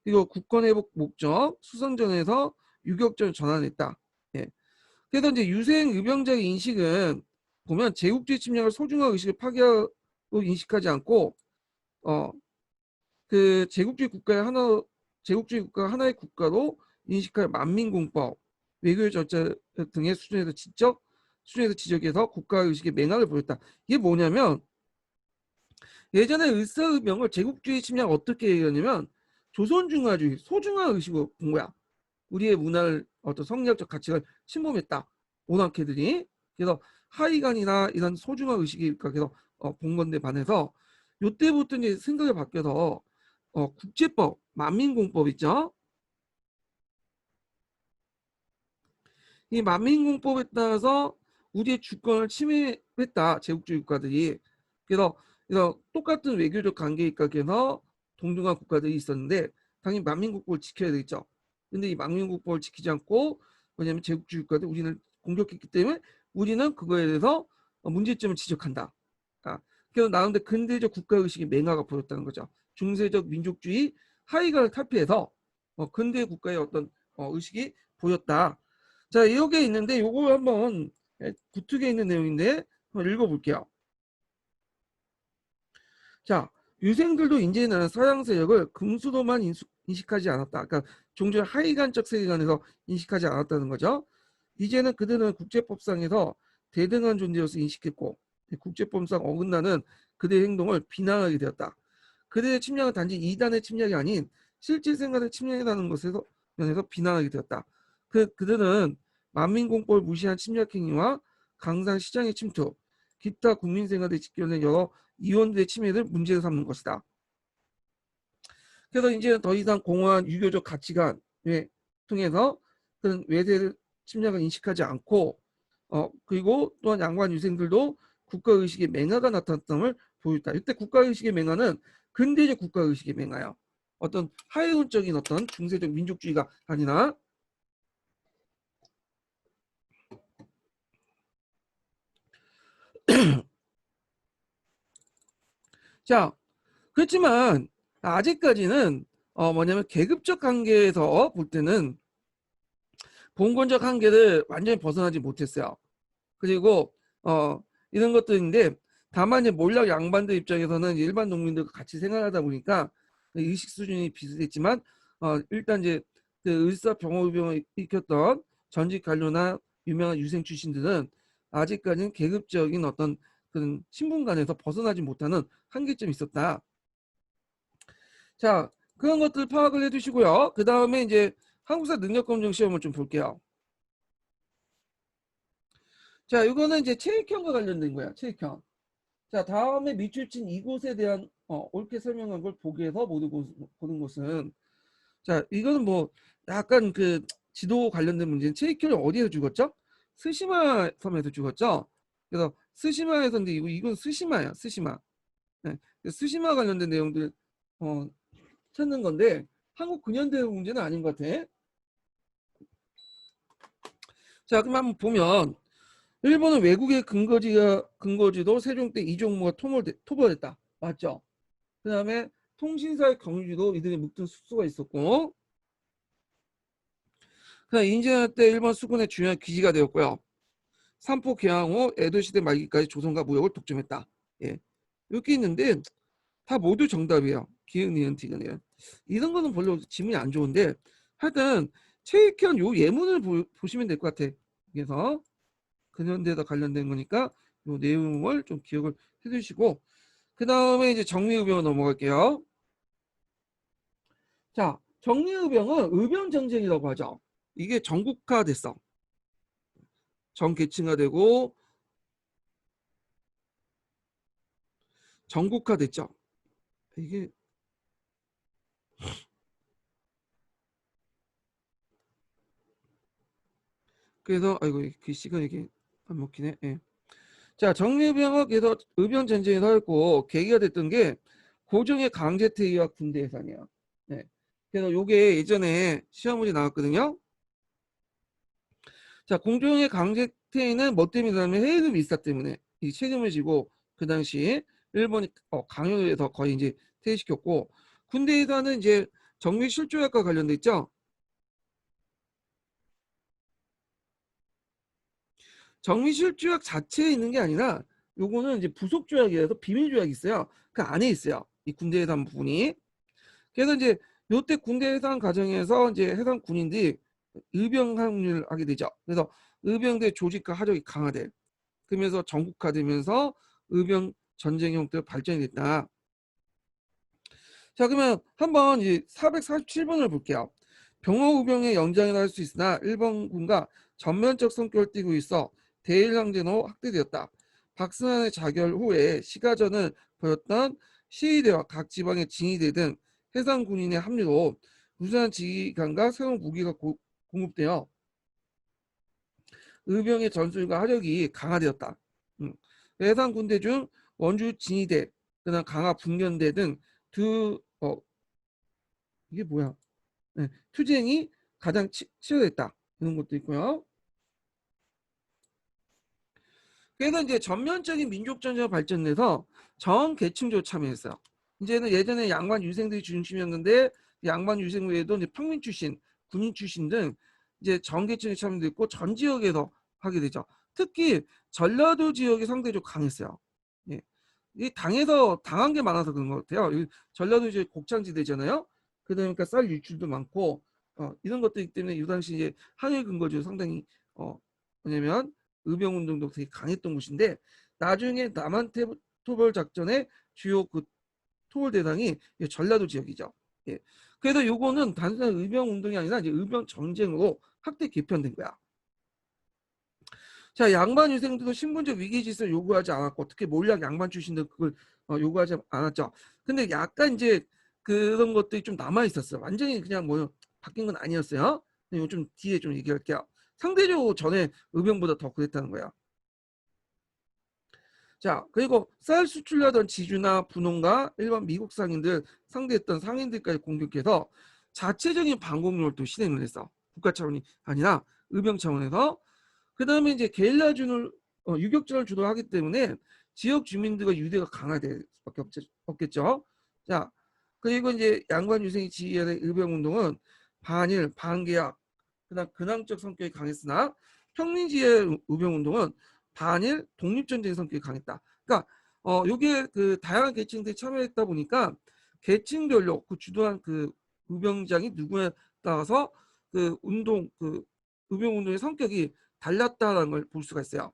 그리고 국권회복 목적 수성전에서 유격전을 전환했다. 예. 그래서 이제 유생 의병장의 인식은 보면 제국주의 침략을 소중한 의식을 파괴하고 인식하지 않고 그 제국주의 국가 하나의 국가로 인식할 만민공법, 외교의 절차 등의 수준에서 지적해서 국가의식의 맹약을 보였다. 이게 뭐냐면 예전에 을사의병을 제국주의 침략 어떻게 얘기하냐면 조선중화주의, 소중화의식으로 본 거야. 우리의 문화를 어떤 성리학적 가치를 침범했다. 오랑캐들이. 그래서 하이간이나 이런 소중화의식이 그래서 본 건데 반해서 요때부터 이제 생각이 바뀌어서 국제법, 만민공법 있죠. 이 만민공법에 따라서 우리의 주권을 침해했다. 제국주의 국가들이. 그래서 똑같은 외교적 관계에 각해서 동등한 국가들이 있었는데 당연히 만민국법을 지켜야 되겠죠. 근데 이 만민국법을 지키지 않고 왜냐하면 제국주의 국가들 우리는 공격했기 때문에 우리는 그거에 대해서 문제점을 지적한다. 그래서 나름대로 근대적 국가의식이 맹화가 보였다는 거죠. 중세적 민족주의 하이가를 탈피해서 근대 국가의 어떤 의식이 보였다. 자, 이게 있는데 요거 한번 구특에 있는 내용인데 한번 읽어볼게요. 자, 유생들도 이제는 서양 세력을 금수도만 인식하지 않았다. 그러니까 종종 하이간적 세계관에서 인식하지 않았다는 거죠. 이제는 그들은 국제법상에서 대등한 존재로서 인식했고 국제법상 어긋나는 그들의 행동을 비난하게 되었다. 그들의 침략은 단지 이단의 침략이 아닌 실제 생활에 침략이라는 것에서 면에서 비난하게 되었다. 그들은 만민공법을 무시한 침략 행위와 강산 시장의 침투, 기타 국민 생활에 직결된 여러 이원들의 침해를 문제로 삼는 것이다. 그래서 이제 더 이상 공허한 유교적 가치관을 통해서 그런 외세를 침략을 인식하지 않고 그리고 또한 양반 유생들도 국가의식의 맹화가 나타났음을 보였다. 이때 국가의식의 맹화는 근대적 국가의식의 맹화요. 어떤 하이론적인 어떤 중세적 민족주의가 아니라 자 그렇지만 아직까지는 뭐냐면 계급적 관계에서 볼 때는 봉건적 한계를 완전히 벗어나지 못했어요. 그리고 이런 것들인데 다만 이제 몰락 양반들 입장에서는 일반 농민들과 같이 생활하다 보니까 의식 수준이 비슷했지만 일단 이제 그 을사병호병을 일으켰던 전직 관료나 유명한 유생 출신들은 아직까지는 계급적인 어떤 그런 신분관에서 벗어나지 못하는 한계점이 있었다. 자, 그런 것들 파악을 해두시고요. 그 다음에 이제 한국사 능력검정 시험을 좀 볼게요. 자, 이거는 이제 체익형과 관련된 거야. 체익형. 자, 다음에 밑줄친 이곳에 대한 옳게 설명한 걸 보기에서 보는 것은 자, 이거는 뭐 약간 그 지도 관련된 문제는 체익형이 어디에서 죽었죠? 스시마 섬에서 죽었죠. 그래서 스시마에서 이제 이건 스시마야, 스시마. 네. 스시마 관련된 내용들 찾는 건데 한국 근현대 문제는 아닌 것 같아. 자, 그럼 한번 보면 일본은 외국의 근거지도 세종 때 이종무가 토벌했다. 맞죠? 그 다음에 통신사의 경유지도 이들이 묵던 숙소가 있었고, 그다음 인제나 때 일본 수군의 중요한 기지가 되었고요. 삼포 개항 후 에도 시대 말기까지 조선과 무역을 독점했다. 예, 이렇게 있는데 다 모두 정답이에요. 기흥, 니은, 디귿이에요. 이런 거는 별로 지문이 안 좋은데 하여튼 최익현 요 예문을 보시면 될 것 같아. 그래서 근현대에다 관련된 거니까 요 내용을 좀 기억을 해두시고 그 다음에 이제 정리의병으로 넘어갈게요. 자, 정리의병은 의병전쟁이라고 하죠. 이게 전국화됐어. 전계층화되고 전국화됐죠. 이게 그래서 아이고 글씨가 이게 안 먹히네. 예. 자, 정리병은 의병전쟁에 서였고 계기가 됐던 게 고종의 강제퇴위와 군대 해산이에요. 네. 그래서 요게 예전에 시험 문제 나왔거든요. 자, 공종의 강제퇴위는 뭐 때문에 나면 해외급 일사 때문에 이 책임을 지고 그 당시 일본이 강요해서 거의 이제 퇴위시켰고 군대 해산은 이제 정밀 실조약과 관련돼 있죠. 정밀실조약 자체에 있는 게 아니라 요거는 이제 부속조약이라서 비밀조약이 있어요. 그 안에 있어요. 이 군대 해상 부분이. 그래서 이제 요때 군대 해상 과정에서 이제 해상 군인들이 의병 합류를 하게 되죠. 그래서 의병대 조직과 하력이 강화돼. 그러면서 전국화되면서 의병 전쟁 형태로 발전이 됐다. 자, 그러면 한번 이제 447번을 볼게요. 병호의병의 영장이라 할 수 있으나 일본군과 전면적 성격을 띠고 있어 대일강제로 확대되었다. 박승환의 자결 후에 시가전을 벌였던 시위대와 각 지방의 징이대 등 해상 군인의 합류로 우수한 지휘관과 새로운 무기가 공급되어 의병의 전술과 화력이 강화되었다. 해상 군대 중 원주 징이대, 그다음 강화 분견대 등 이게 뭐야? 네, 투쟁이 가장 치열했다. 이런 것도 있고요. 그래서 이제 전면적인 민족전쟁 발전돼서 전 계층조 참여했어요. 이제는 예전에 양반 유생들이 중심이었는데 양반 유생 외에도 이제 평민 출신, 군인 출신 등 이제 전 계층이 참여됐고 전 지역에서 하게 되죠. 특히 전라도 지역이 상대적으로 강했어요. 예. 이 당에서 당한 게 많아서 그런 것 같아요. 전라도 지역 곡창지대잖아요. 그러니까 쌀 유출도 많고 이런 것들이기 때문에 이 당시 이제 한일 근거지로 상당히 뭐냐면 의병운동도 되게 강했던 곳인데 나중에 남한 토벌 작전의 주요 그 토벌 대상이 전라도 지역이죠. 예. 그래서 요거는 단순한 의병 운동이 아니라 이제 의병 전쟁으로 확대 개편된 거야. 자, 양반 유생들도 신분적 위기 질서를 요구하지 않았고, 특히 몰약 양반 출신들 그걸 요구하지 않았죠. 근데 약간 이제 그런 것들이 좀 남아 있었어요. 완전히 그냥 뭐 바뀐 건 아니었어요. 이거 좀 뒤에 좀 얘기할게요. 상대적으로 전에 의병보다 더 그랬다는 거야. 자, 그리고 쌀 수출하던 지주나 분홍가 일반 미국 상인들 상대했던 상인들까지 공격해서 자체적인 반공력을 또 실행을 했어. 국가 차원이 아니라 의병 차원에서. 그 다음에 이제 게릴라군을 유격전을 주도하기 때문에 지역 주민들과 유대가 강화될 수밖에 없겠죠. 자, 그리고 이제 양반 유생이 지휘하는 의병 운동은 반일, 반계약, 그다음 근황적 성격이 강했으나 평민지의 의병 운동은 반일 독립전쟁 성격이 강했다. 그러니까 요게 그 다양한 계층들이 참여했다 보니까 계층별로 그 주도한 그 의병장이 누구에 따라서 그 운동 그 의병 운동의 성격이 달랐다는 걸 볼 수가 있어요.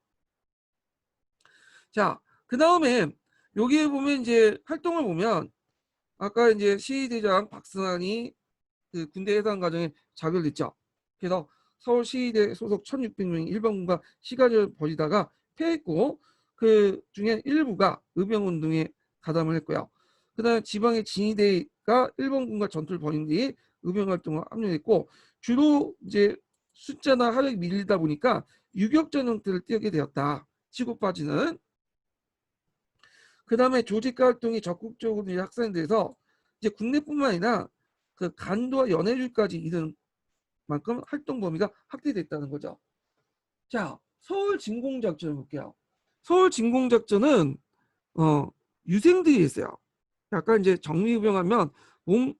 자, 그 다음에 여기에 보면 이제 활동을 보면 아까 이제 시위대장 박승환이 그 군대 해산 과정에 자결됐죠. 그래서 서울 시위대 소속 1,600명이 일본군과 시가전을 벌이다가 패했고 그 중에 일부가 의병운동에 가담을 했고요. 그다음에 지방의 진위대가 일본군과 전투를 벌인 뒤에 의병활동을 합류했고 주로 이제 숫자나 화력이 밀리다 보니까 유격전 형태를 띄게 되었다. 치고 빠지는. 그 다음에 조직가 활동이 적극적으로 확산돼서 이제 국내뿐만 아니라 그 간도와 연해주까지 이르는 만큼 활동 범위가 확대됐다는 거죠. 자, 서울 진공작전 볼게요. 서울 진공작전은 유생들이 있어요. 약간 이제 정리병하면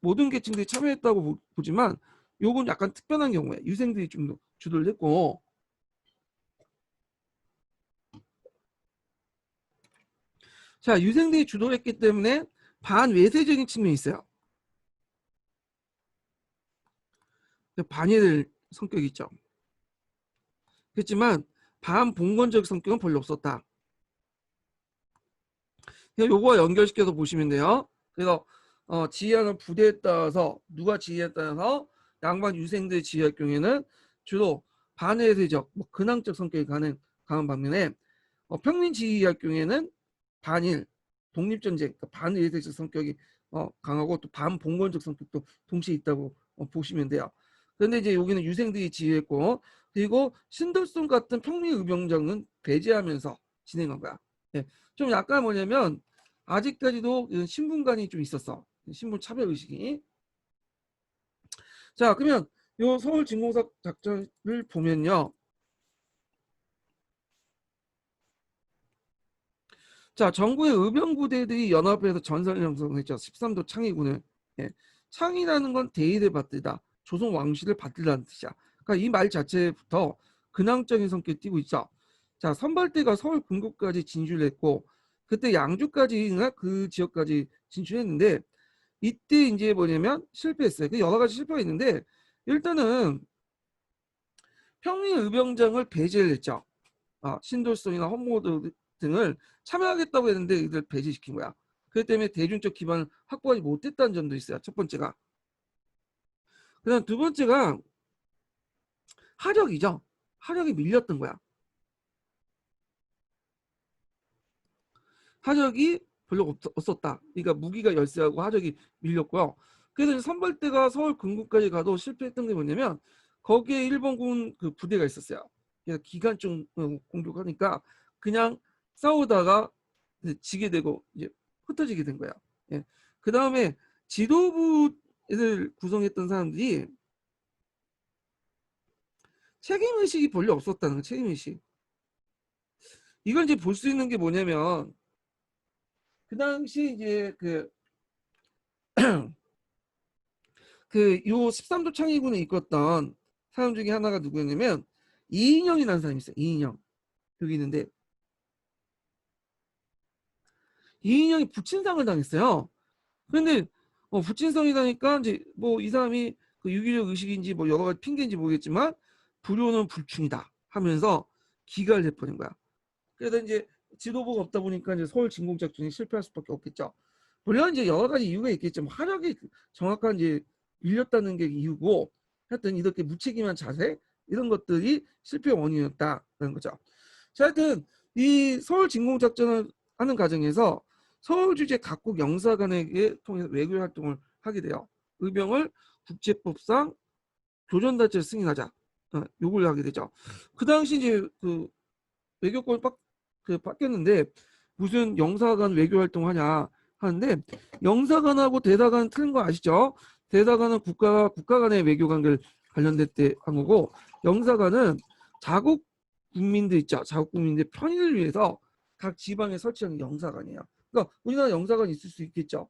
모든 계층들이 참여했다고 보지만 요건 약간 특별한 경우에 유생들이 좀 주도를 했고, 자, 유생들이 주도를 했기 때문에 반외세적인 측면이 있어요. 반일 성격이 있죠. 그렇지만 반봉건적 성격은 별로 없었다. 요거와 연결시켜서 보시면 돼요. 그래서 지휘하는 부대에 따라서 누가 지휘에 따라서 양반 유생들 지휘할 경우에는 주로 반외세적, 뭐 근황적 성격이 강한 반면에 평민 지휘할 경우에는 반일, 독립전쟁, 그러니까 반외세적 성격이 강하고 또 반봉건적 성격도 동시에 있다고 보시면 돼요. 그런데 이제 여기는 유생들이 지휘했고 그리고 신돌송 같은 평민 의병장은 배제하면서 진행한 거야. 예. 좀 약간 뭐냐면 아직까지도 신분관이 좀 있었어. 신분 차별 의식이. 자, 그러면 요 서울 진공사 작전을 보면요. 자, 전국의 의병부대들이 연합해서 전선을 형성했죠. 13도 창의군을. 예. 창의라는 건 대의를 받들다. 조선 왕실을 받들다는 뜻이야. 그러니까 이 말 자체부터 근황적인 성격이 띠고 있죠. 자, 선발대가 서울 군구까지 진출했고 그때 양주까지나 그 지역까지 진출했는데 이때 이제 뭐냐면 실패했어요. 그 여러 가지 실패가 있는데 일단은 평민 의병장을 배제를 했죠. 신돌성이나 헌모드 등을 참여하겠다고 했는데 이들 배제시킨 거야. 그렇기 때문에 대중적 기반을 확보하지 못했다는 점도 있어요. 첫 번째가. 그다음 두 번째가 하력이죠. 하력이 밀렸던 거야. 하력이 별로 없었다. 그러니까 무기가 열세하고 하력이 밀렸고요. 그래서 선발대가 서울 근구까지 가도 실패했던 게 뭐냐면 거기에 일본군 그 부대가 있었어요. 그래서 기관총 공격하니까 그냥 싸우다가 지게 되고 이제 흩어지게 된 거야. 예. 그 다음에 지도부를 구성했던 사람들이 책임의식이 별로 없었다는 거, 책임의식. 이걸 이제 볼 수 있는 게 뭐냐면 그 당시 이제 요 13도 창의군에 이끌었던 사람 중에 하나가 누구였냐면 이인영이라는 사람이 있어요. 이인영. 여기 있는데 이인영이 부친상을 당했어요. 그런데 부친상이 당하니까 이제 뭐 이 사람이 그 유기적 의식인지 뭐 여러 가지 핑계인지 모르겠지만 불효는 불충이다 하면서 기각을 해버린 거야. 그래서 이제 지도부가 없다 보니까 이제 서울 진공작전이 실패할 수밖에 없겠죠. 물론 이제 여러 가지 이유가 있겠지만 화력이 정확한 이제 밀렸다는 게 이유고, 하여튼 이렇게 무책임한 자세 이런 것들이 실패 원인이었다는 거죠. 자, 하여튼 이 서울 진공 작전을 하는 과정에서 서울 주재 각국 영사관에게 통해서 외교 활동을 하게 돼요. 의병을 국제법상 교전단체를 승인하자. 요구를 하게 되죠. 그 당시 이제 그 외교권을 바뀌었는데 무슨 영사관 외교 활동하냐 하는데, 영사관하고 대사관 틀린 거 아시죠? 대사관은 국가 간의 외교 관계를 관련될 때 한 거고, 영사관은 자국 국민들 있죠. 자국 국민들 편의를 위해서 각 지방에 설치한 영사관이에요. 그러니까 우리나라 영사관 있을 수 있겠죠.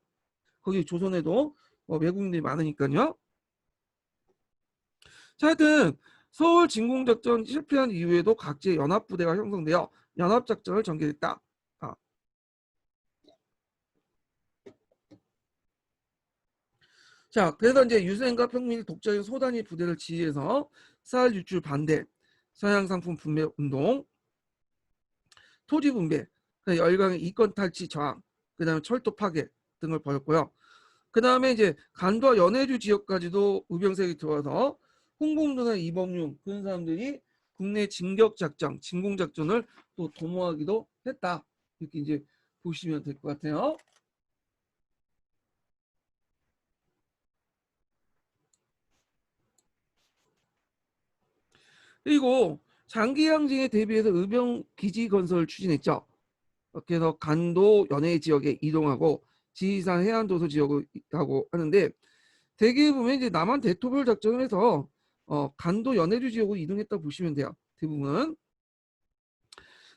거기 조선에도 외국인들이 많으니까요. 자, 하여튼 서울 진공작전 실패한 이후에도 각지의 연합부대가 형성되어 연합작전을 전개했다. 자, 그래서 이제 유생과 평민이 독자적인 소단위 부대를 지휘해서 쌀 유출 반대, 서양 상품 분배 운동, 토지 분배, 열강의 이권 탈취 저항, 그다음에 철도 파괴 등을 벌였고요. 그 다음에 이제 간도와 연해주 지역까지도 의병색이 들어와서 홍범도나 이범용 그런 사람들이 국내 진격 작전, 진공 작전을 또 도모하기도 했다. 이렇게 이제 보시면 될 것 같아요. 그리고 장기 항쟁에 대비해서 의병 기지 건설을 추진했죠. 그래서 간도 연해 지역에 이동하고 지리산 해안도서 지역을 하고 하는데, 대개 보면 이제 남한 대토벌 작전을 해서 간도 연해주 지역으로 이동했다 보시면 돼요. 대부분.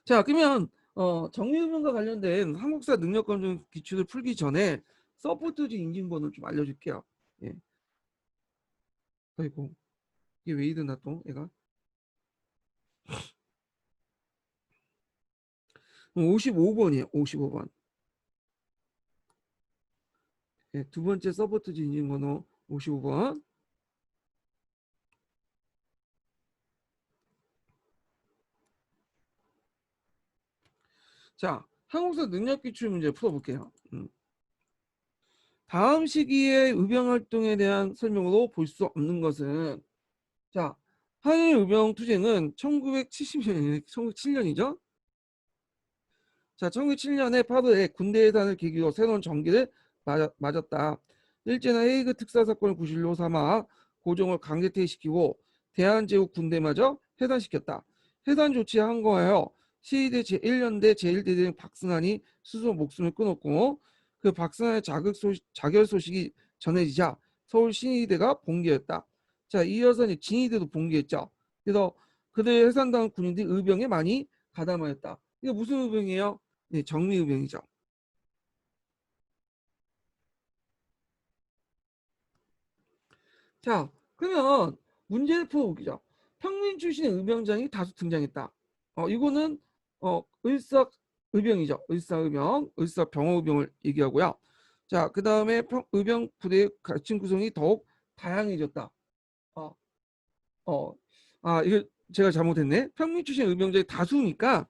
자, 그러면 정유의병과 관련된 한국사 능력검증 기출을 풀기 전에 서포트지 인증번호를 좀 알려줄게요. 예. 아이고, 이게 왜 이러나 또 얘가. 55번이에요. 55번. 예, 두 번째 서포트지 인증번호 55번. 자, 한국사 능력기출 문제 풀어볼게요. 다음 시기의 의병활동에 대한 설명으로 볼 수 없는 것은, 자, 한일 의병 투쟁은 1970년이죠. 자, 1907년에 8월에 군대 해산을 계기로 새로운 전기를 맞았다. 일제나 헤이그 특사 사건을 구실로 삼아 고종을 강제 퇴위시키고 대한제국 군대마저 해산시켰다. 해산 조치에 항거하여 시위대 제1년대 제1대대장 박승환이 스스로 목숨을 끊었고, 그 박승환의 자결 소식이 전해지자 서울 신의대가 봉기했다. 자, 이어서 진의대도 봉기했죠. 그래서 그들 해산당한 군인들이 의병에 많이 가담하였다. 이게 무슨 의병이에요? 네, 정미의병이죠. 자, 그러면 문제를 풀어보기죠. 평민 출신의 의병장이 다수 등장했다. 이거는 을사 의병이죠. 을사의병, 을사병호의병을 얘기하고요. 자, 그 다음에 의병 부대의 가칭 구성이 더욱 다양해졌다. 어, 어, 이거 제가 잘못했네. 평민 출신 의병장이 다수니까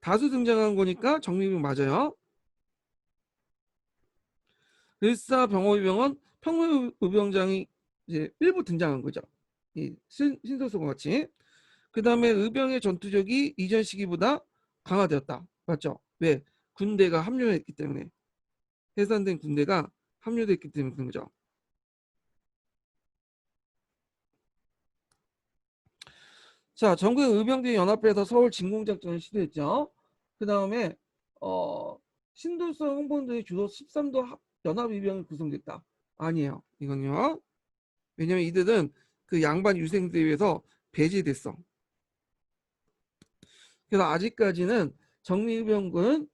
다수 등장한 거니까 정미의병 맞아요. 을사병호의병은 평민의병장이 이제 일부 등장한 거죠. 이 신소수과 같이. 그 다음에 의병의 전투력이 이전 시기보다 강화되었다. 맞죠? 왜? 군대가 합류했기 때문에. 해산된 군대가 합류됐기 때문에 그런 거죠. 자, 전국의 의병들이 연합해서 서울 진공작전을 시도했죠. 그 다음에 신도성 홍범도의 주로 13도 연합의병이 구성됐다. 아니에요. 이건요. 왜냐면 이들은 그 양반 유생대회에서 배제됐어. 그래서 아직까지는 정리병은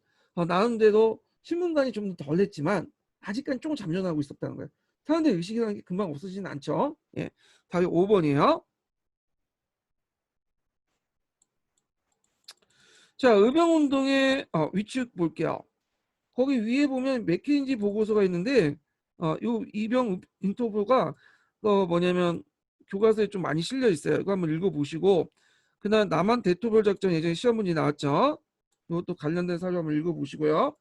나름대로 신문관이 좀 덜 했지만 아직까지 조금 잠잠하고 있었다는 거예요. 사람들 의식이라는 게 금방 없어지진 않죠. 예, 답이 5번이에요. 자, 의병운동의 위축 볼게요. 거기 위에 보면 맥킨지 보고서가 있는데 요 이병 인터뷰가 뭐냐면 교과서에 좀 많이 실려 있어요. 이거 한번 읽어보시고, 그다음 남한 대토벌 작전 예전에 시험 문제 나왔죠. 이것도 관련된 사료 한번 읽어보시고요.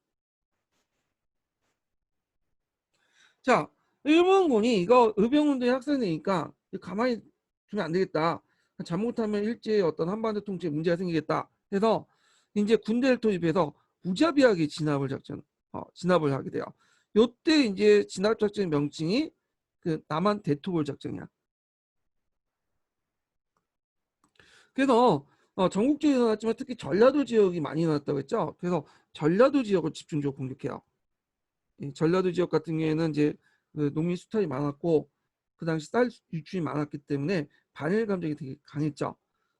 자, 일본군이 이거 의병운동에 학살되니까 가만히 두면 안 되겠다. 잘못하면 일제의 어떤 한반도 통치에 문제가 생기겠다. 해서 이제 군대를 투입해서 무자비하게 진압을 하게 돼요. 요때 이제 진압 작전 명칭이 그 남한 대토벌 작전이야. 그래서 전국적으로 일어났지만 특히 전라도 지역이 많이 일어났다고 했죠. 그래서 전라도 지역을 집중적으로 공격해요. 전라도 지역 같은 경우에는 이제 그 농민 수탈이 많았고 그 당시 쌀 유출이 많았기 때문에 반일 감정이 되게 강했죠.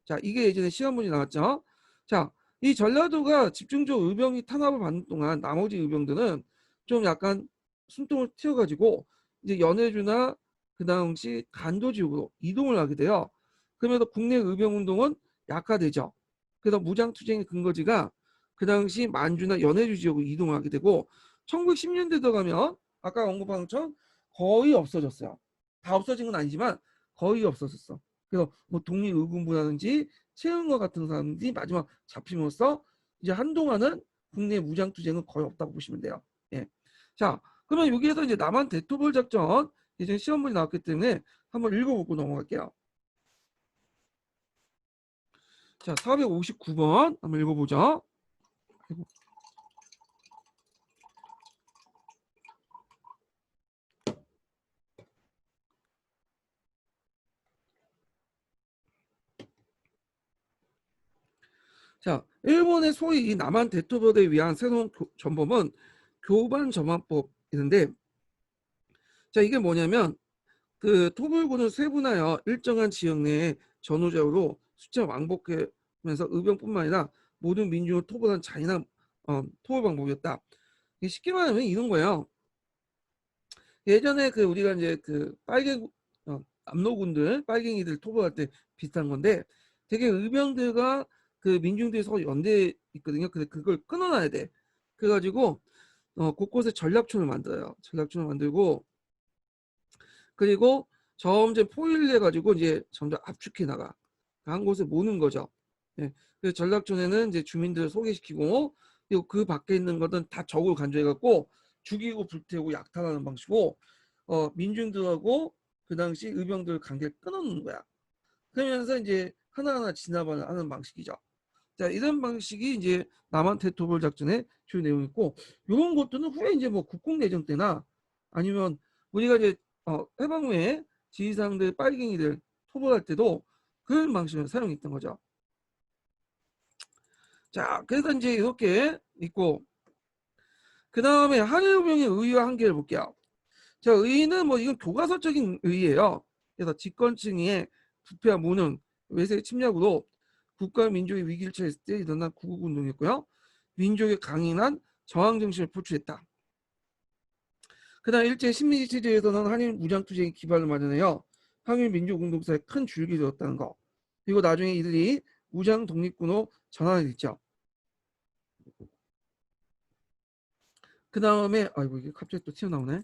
자, 이게 예전에 시험 문제 나왔죠. 자, 이 전라도가 집중적으로 의병이 탄압을 받는 동안 나머지 의병들은 좀 약간 숨통을 틔워가지고 이제 연해주나 그 당시 간도 지역으로 이동을 하게 돼요. 그러면서 국내 의병 운동은 약화되죠. 그래서 무장투쟁의 근거지가 그 당시 만주나 연해주 지역으로 이동을 하게 되고 1910년대 들어가면 아까 언급한 것처럼 거의 없어졌어요. 다 없어진 건 아니지만 거의 없어졌어. 그래서 뭐 독립의군부라든지 최은과 같은 사람들이 마지막 잡힘으로써 이제 한동안은 국내 무장투쟁은 거의 없다고 보시면 돼요. 예. 자, 그러면 여기에서 이제 남한 대토벌 작전 예전 시험문이 나왔기 때문에 한번 읽어보고 넘어갈게요. 자, 459번 한번 읽어보죠. 자, 일본의 소위 이 남한 대토벌에 위한 새로운 전범은 교반 전환법이는데, 자, 이게 뭐냐면 그 토벌군을 세분하여 일정한 지역 내에 전후적으로 숫자 왕복하면서 의병뿐만 아니라 모든 민중을 토벌한 잔인한 토벌 방법이었다. 쉽게 말하면 이런 거예요. 예전에 그 우리가 이제 그 남노군들 빨갱이들 토벌할 때 비슷한 건데 되게 의병들과 그 민중들이 서로 연대 있거든요. 근데 그걸 끊어놔야 돼. 그래가지고 곳곳에 전략촌을 만들어요. 전략촌을 만들고 그리고 점점 포위를 해가지고 이제 점점 압축해 나가. 한 곳에 모는 거죠. 예. 그래서 전략촌에는 이제 주민들을 소개시키고 그리고 그 밖에 있는 것은 다 적으로 간주해갖고 죽이고 불태우고 약탈하는 방식으로 민중들하고 그 당시 의병들 관계를 끊어놓는 거야. 그러면서 이제 하나하나 진압을 하는 방식이죠. 자, 이런 방식이 이제 남한 대토벌 작전의 주요 내용이고 이런 것들은 후에 이제 뭐 국共내전 때나 아니면 우리가 이제 해방 후에 지휘상들 빨갱이들 토벌할 때도 그런 방식을 사용했던 거죠. 자, 그래서 이제 이렇게 있고 그 다음에 한일병의 의의와 한계를 볼게요. 자, 의의는 뭐 이건 교과서적인 의의예요. 그래서 집권층의 부패와 무능, 외세 침략으로 국가 민족의 위기를 처했을 때 일어난 구국운동이었고요. 민족의 강인한 저항 정신을 표출했다. 그다음 일제 식민지 체제에서는 한일 무장투쟁의 기반을 마련해요. 한일 민족운동사에 큰 줄기를 뒀다는 거. 그리고 나중에 이들이 무장 독립군으로 전환이 됐죠. 그 다음에 아이고 이게 갑자기 또 튀어나오네.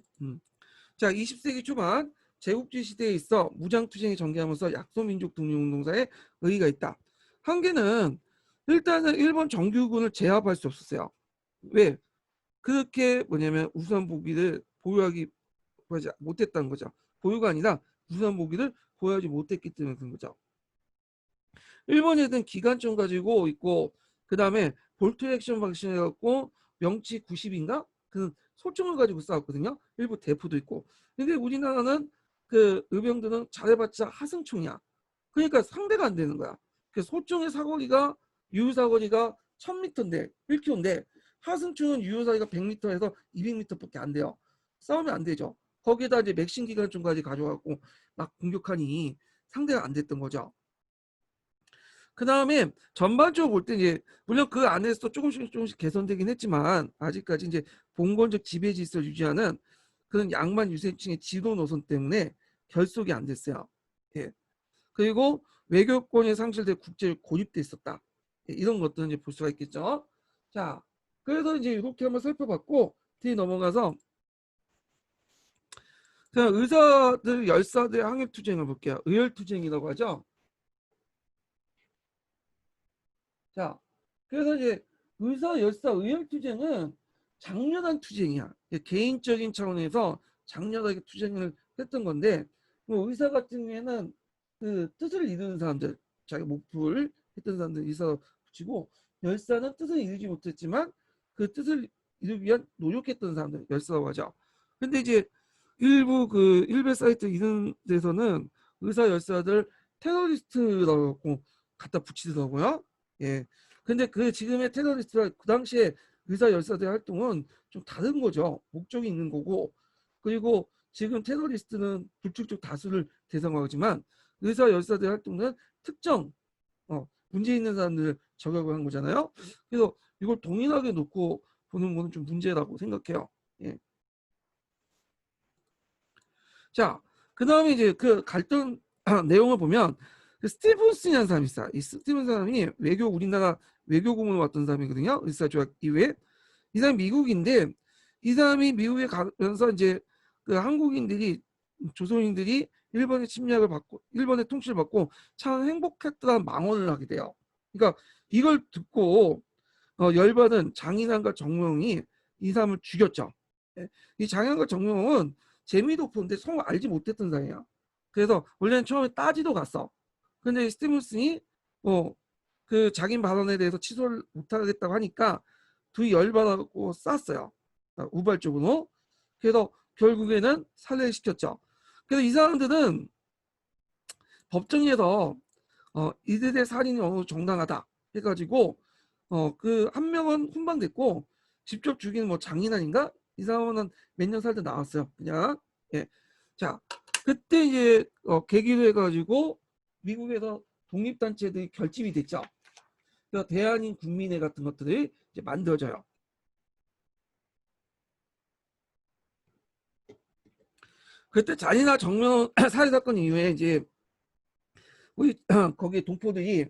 자, 20세기 초반 제국주의 시대에 있어 무장투쟁이 전개하면서 약소민족 독립운동사에 의의가 있다. 한계는 일단은 일본 정규군을 제압할 수 없었어요. 왜? 그렇게 뭐냐면 우수한 무기를 보유하지 못했다는 거죠. 보유가 아니라 우수한 무기를 보유하지 못했기 때문에 그런 거죠. 일본에는 기관총 가지고 있고 그 다음에 볼트 액션 방식을 해갖고 명치 90인가? 그 소총을 가지고 싸웠거든요. 일부 대포도 있고. 근데 우리나라는 그 의병들은 잘해봤자 하승총이야. 그러니까 상대가 안 되는 거야. 그 소총의 사거리가 유효사거리가 1000m인데 1km인데 하승총은 유효사거리가 100m에서 200m밖에 안 돼요. 싸우면 안 되죠. 거기에다 이제 맥신 기관총까지 가져가고 막 공격하니 상대가 안 됐던 거죠. 그 다음에 전반적으로 볼 때 이제 물론 그 안에서 조금씩 개선되긴 했지만 아직까지 이제 봉건적 지배 질서를 유지하는 그런 양만 유세층의 지도 노선 때문에 결속이 안 됐어요. 예. 그리고 외교권이 상실돼 국제에 고립돼 있었다. 예, 이런 것들은 이제 볼 수가 있겠죠. 자, 그래서 이제 이렇게 한번 살펴봤고 뒤 넘어가서 그냥 의사들 열사들의 항일투쟁을 볼게요. 의열투쟁이라고 하죠. 자, 그래서 이제 의사, 열사, 의열투쟁은 장렬한 투쟁이야. 개인적인 차원에서 장렬하게 투쟁을 했던 건데 뭐 의사 같은 경우에는 그 뜻을 이루는 사람들, 자기 목표를 했던 사람들 의사 붙이고, 열사는 뜻을 이루지 못했지만 그 뜻을 이루기 위한 노력했던 사람들 열사라고 하죠. 근데 이제 일부 그 일베 사이트 이런 데서는 의사 열사들 테러리스트라고 갖다 붙이더라고요. 예. 근데 그 지금의 테러리스트와 그 당시에 의사 열사들 활동은 좀 다른 거죠. 목적이 있는 거고, 그리고 지금 테러리스트는 불특정 다수를 대상화하지만 의사 열사들 활동은 특정 문제 있는 사람들을 저격을 한 거잖아요. 그래서 이걸 동일하게 놓고 보는 거는 좀 문제라고 생각해요. 예. 자, 그 다음에 이제 그 갈등 내용을 보면 그 스티븐슨이라는 사람이 있어요. 이 스티븐 사람이 우리나라 외교고문을 왔던 사람이거든요. 의사조약 이후에. 이 사람이 미국인데 이 사람이 미국에 가면서 이제 그 한국인들이 조선인들이 일본의 침략을 받고 일본의 통치를 받고 참 행복했다는 망언을 하게 돼요. 그러니까 이걸 듣고 열받은 장인환과 정몽이 이 사람을 죽였죠. 예. 이 장인환과 정몽은 재미도 없는데 성을 알지 못했던 사람이야. 그래서 원래는 처음에 따지도 갔어. 근데 스티븐슨이 그 자기 발언에 대해서 취소를 못하겠다고 하니까 둘이 열받아갖고 쌌어요. 우발적으로. 그래서 결국에는 살해를 시켰죠. 그래서 이 사람들은 법정에서 이들의 살인이 어느 정당하다 해가지고 그 한 명은 훈방됐고 직접 죽인 뭐 장인환인가 이 사람은 몇 년 살다 나왔어요. 그냥. 예. 자, 그때 이제 계기로 해가지고 미국에서 독립단체들이 결집이 됐죠. 그래서 대한인 국민회 같은 것들이 이제 만들어져요. 그때 잔인한 정면 살해 사건 이후에 이제 우리 거기 동포들이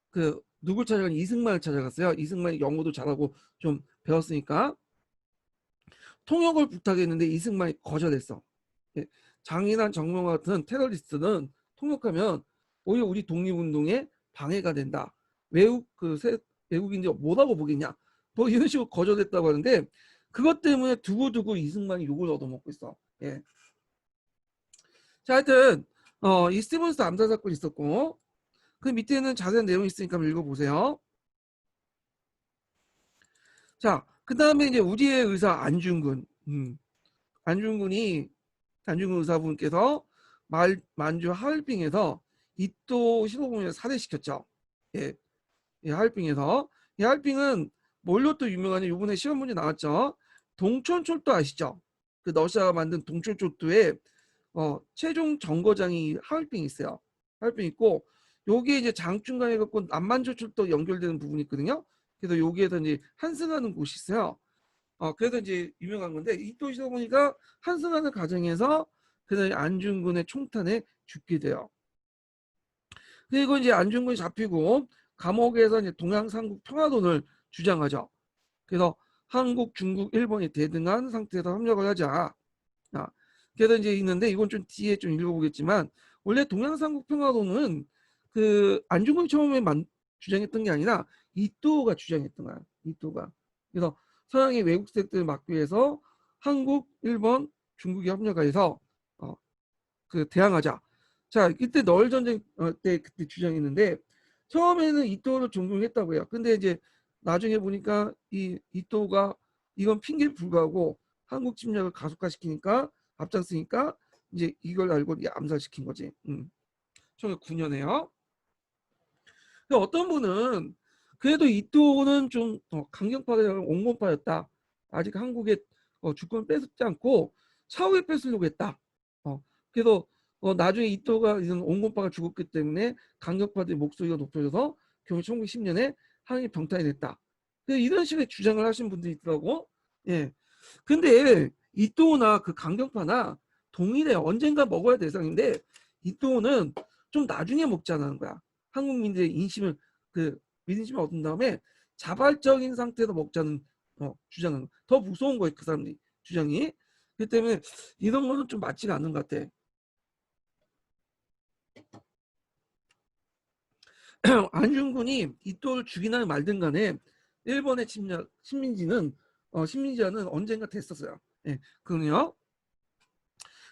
그 누굴 찾아간 이승만을 찾아갔어요. 이승만이 영어도 잘하고 좀 배웠으니까 통역을 부탁했는데 이승만이 거절했어. 예. 장인환 정명 같은 테러리스트는 통역하면 오히려 우리 독립운동에 방해가 된다. 외국인들이 뭐라고 보겠냐. 뭐 이런 식으로 거절했다고 하는데 그것 때문에 두고두고 이승만이 욕을 얻어먹고 있어. 예. 자, 하여튼 이 스티븐스 암살 사건이 있었고 그 밑에는 자세한 내용이 있으니까 한번 읽어보세요. 자, 그 다음에 이제 우리의 의사 안중근. 안중근 의사분께서 만주 하얼빈에서 이토 히로부미를 살해시켰죠. 예, 예, 하얼빈에서. 이 하얼빈은 뭘로 또 유명하냐? 이번에 시험 문제 나왔죠. 동천철도 아시죠? 그 러시아가 만든 동천철도에 최종 정거장이 하얼빈 있어요. 하얼빈 있고 여기에 이제 장충간에 갖고 남만주철도 연결되는 부분이 있거든요. 그래서 여기에서 이제 환승하는 곳이 있어요. 그래서 이제 유명한 건데 이토 히로부미가 환승하는 과정에서 그래서 안중근의 총탄에 죽게 돼요. 그리고 이제 안중근이 잡히고 감옥에서 이제 동양삼국 평화론을 주장하죠. 그래서 한국, 중국, 일본이 대등한 상태에서 협력을 하자. 그래서 이제 있는데 이건 좀 뒤에 좀 읽어보겠지만 원래 동양삼국 평화론은 그 안중근이 처음에 주장했던 게 아니라 이토가 주장했던 거야. 이토가. 그래서 서양의 외국 세력들을 막기 위해서 한국, 일본, 중국이 협력해서 그 대항하자. 자, 이때 너울 전쟁 때 그때 주장했는데 처음에는 이토를 존중했다고 해요. 근데 이제 나중에 보니까 이 이토가 이건 핑계에 불구하고 한국 침략을 가속화시키니까 앞장서니까 이제 이걸 알고 암살시킨 거지. 1909년에요. 어떤 분은 그래도 이토는 좀 강경파가 온건파였다. 아직 한국의 주권을 뺏지 않고 차후에 뺏으려고 했다. 그래서 나중에 이토가 이런 온건파가 죽었기 때문에 강경파들의 목소리가 높아져서 결국 1910년에 한국이 병탄이 됐다. 이런 식의 주장을 하신 분들이 있더라고. 예. 근데 이토나 그 강경파나 동일해. 언젠가 먹어야 대상인데 이토는 좀 나중에 먹자는 거야. 한국민들의 민심을 얻은 다음에 자발적인 상태에서 먹자는 주장은 더 무서운 거예요. 그 사람들이 주장이. 그렇기 때문에 이런 거는 좀 맞지가 않는 것 같아. 안중근이 이토를 죽이나 말든 간에 일본의 침략 식민지는 언젠가 됐었어요. 예, 그건요.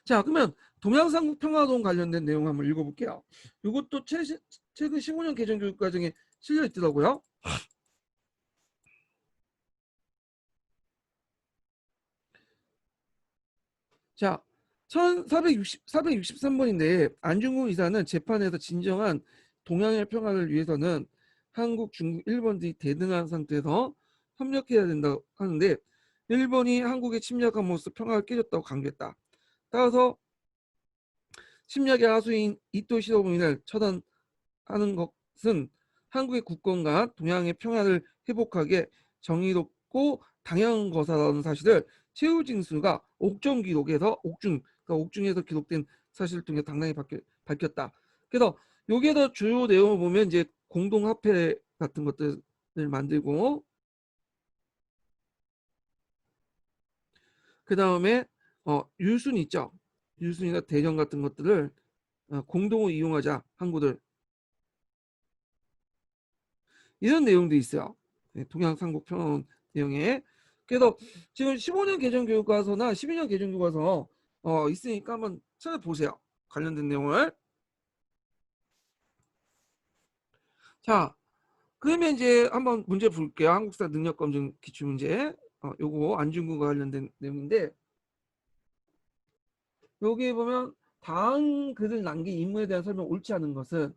자, 그러면 동양삼국 평화동 관련된 내용 한번 읽어볼게요. 이것도 최근 15년 개정 교육 과정에 실려 있더라고요. 자, 463번인데 안중근 의사는 재판에서 진정한 동양의 평화를 위해서는 한국, 중국, 일본들이 대등한 상태에서 협력해야 된다고 하는데 일본이 한국에 침략함으로써 평화가 깨졌다고 강조했다. 따라서 침략의 하수인 이토 시도부민을 처단하는 것은 한국의 국권과 동양의 평화를 회복하기에 정의롭고 당연한 것이라는 사실을 최우징수가 옥중 기록에서 그러니까 옥중에서 기록된 사실을 통해 당당히 밝혔다. 그래서 여기에서 주요 내용을 보면 이제 공동화폐 같은 것들을 만들고 그 다음에 유순 있죠. 유순이나 대전 같은 것들을 공동으로 이용하자 항구들 이런 내용도 있어요. 동양삼국 평화론 내용에. 그래서 지금 15년 개정교과서나 12년 개정교과서 있으니까 한번 찾아보세요. 관련된 내용을. 자, 그러면 이제 한번 문제 볼게요. 한국사 능력검증 기출문제. 요거 안중근과 관련된 내용인데 여기에 보면 다음 글을 남긴 인물에 대한 설명 옳지 않은 것은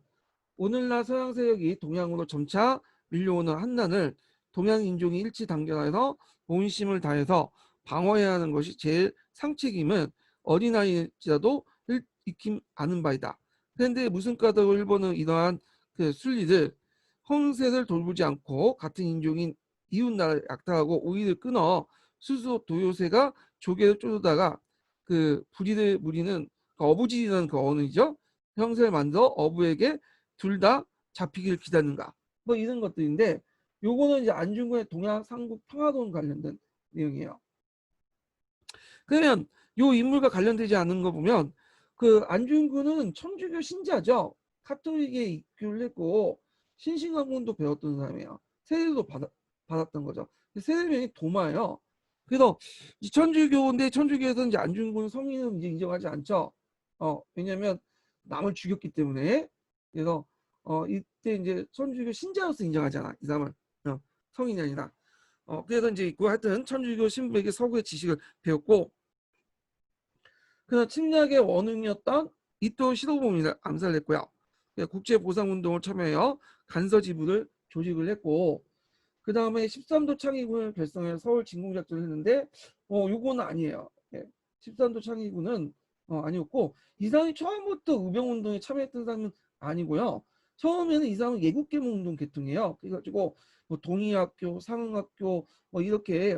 오늘날 서양 세력이 동양으로 점차 밀려오는 한난을 동양 인종이 일치 단결하여서 본심을 다해서 방어해야 하는 것이 제일 상책임은 어린아이일지라도 익힘 아는 바이다. 그런데 무슨 까닭으로 일본은 이러한 그 순리를 형세를 돌보지 않고 같은 인종인 이웃나라를 약탈하고 오이를 끊어 스스로 도요새가 조개를 쪼르다가 그 부리를 무리는 어부질이라는 그 어원이죠. 형세를 만들어 어부에게 둘 다 잡히길 기다리는가 뭐 이런 것들인데 요거는 이제 안중근의 동양 삼국 평화론 관련된 내용이에요. 그러면 요 인물과 관련되지 않은 거 보면 그 안중근은 천주교 신자죠. 카톨릭에 입교를 했고 신신학문도 배웠던 사람이에요. 세례도 받았던 거죠. 세례명이 도마예요. 그래서 천주교인데 천주교에서 이제 안중근 성인은 이제 인정하지 않죠. 왜냐하면 남을 죽였기 때문에. 그래서 이때 이제 천주교 신자로서 인정하잖아. 이 사람을 성인이 아니라. 그래서 이제 그 하여튼 천주교 신부에게 서구의 지식을 배웠고 그는 침략의 원흉이었던 이토 시도부미를 암살했고요. 국제보상운동을 참여하여 간서지부를 조직을 했고 그 다음에 13도 창의군을 결성해 서울 진공작전을 했는데 요거는 아니에요. 13도 창의군은 아니었고 이 사람이 처음부터 의병운동에 참여했던 사람은 아니고요. 처음에는 이 사람은 예국계몽운동 계통이에요. 그래가지고 뭐 동의학교, 상흥학교 뭐 이렇게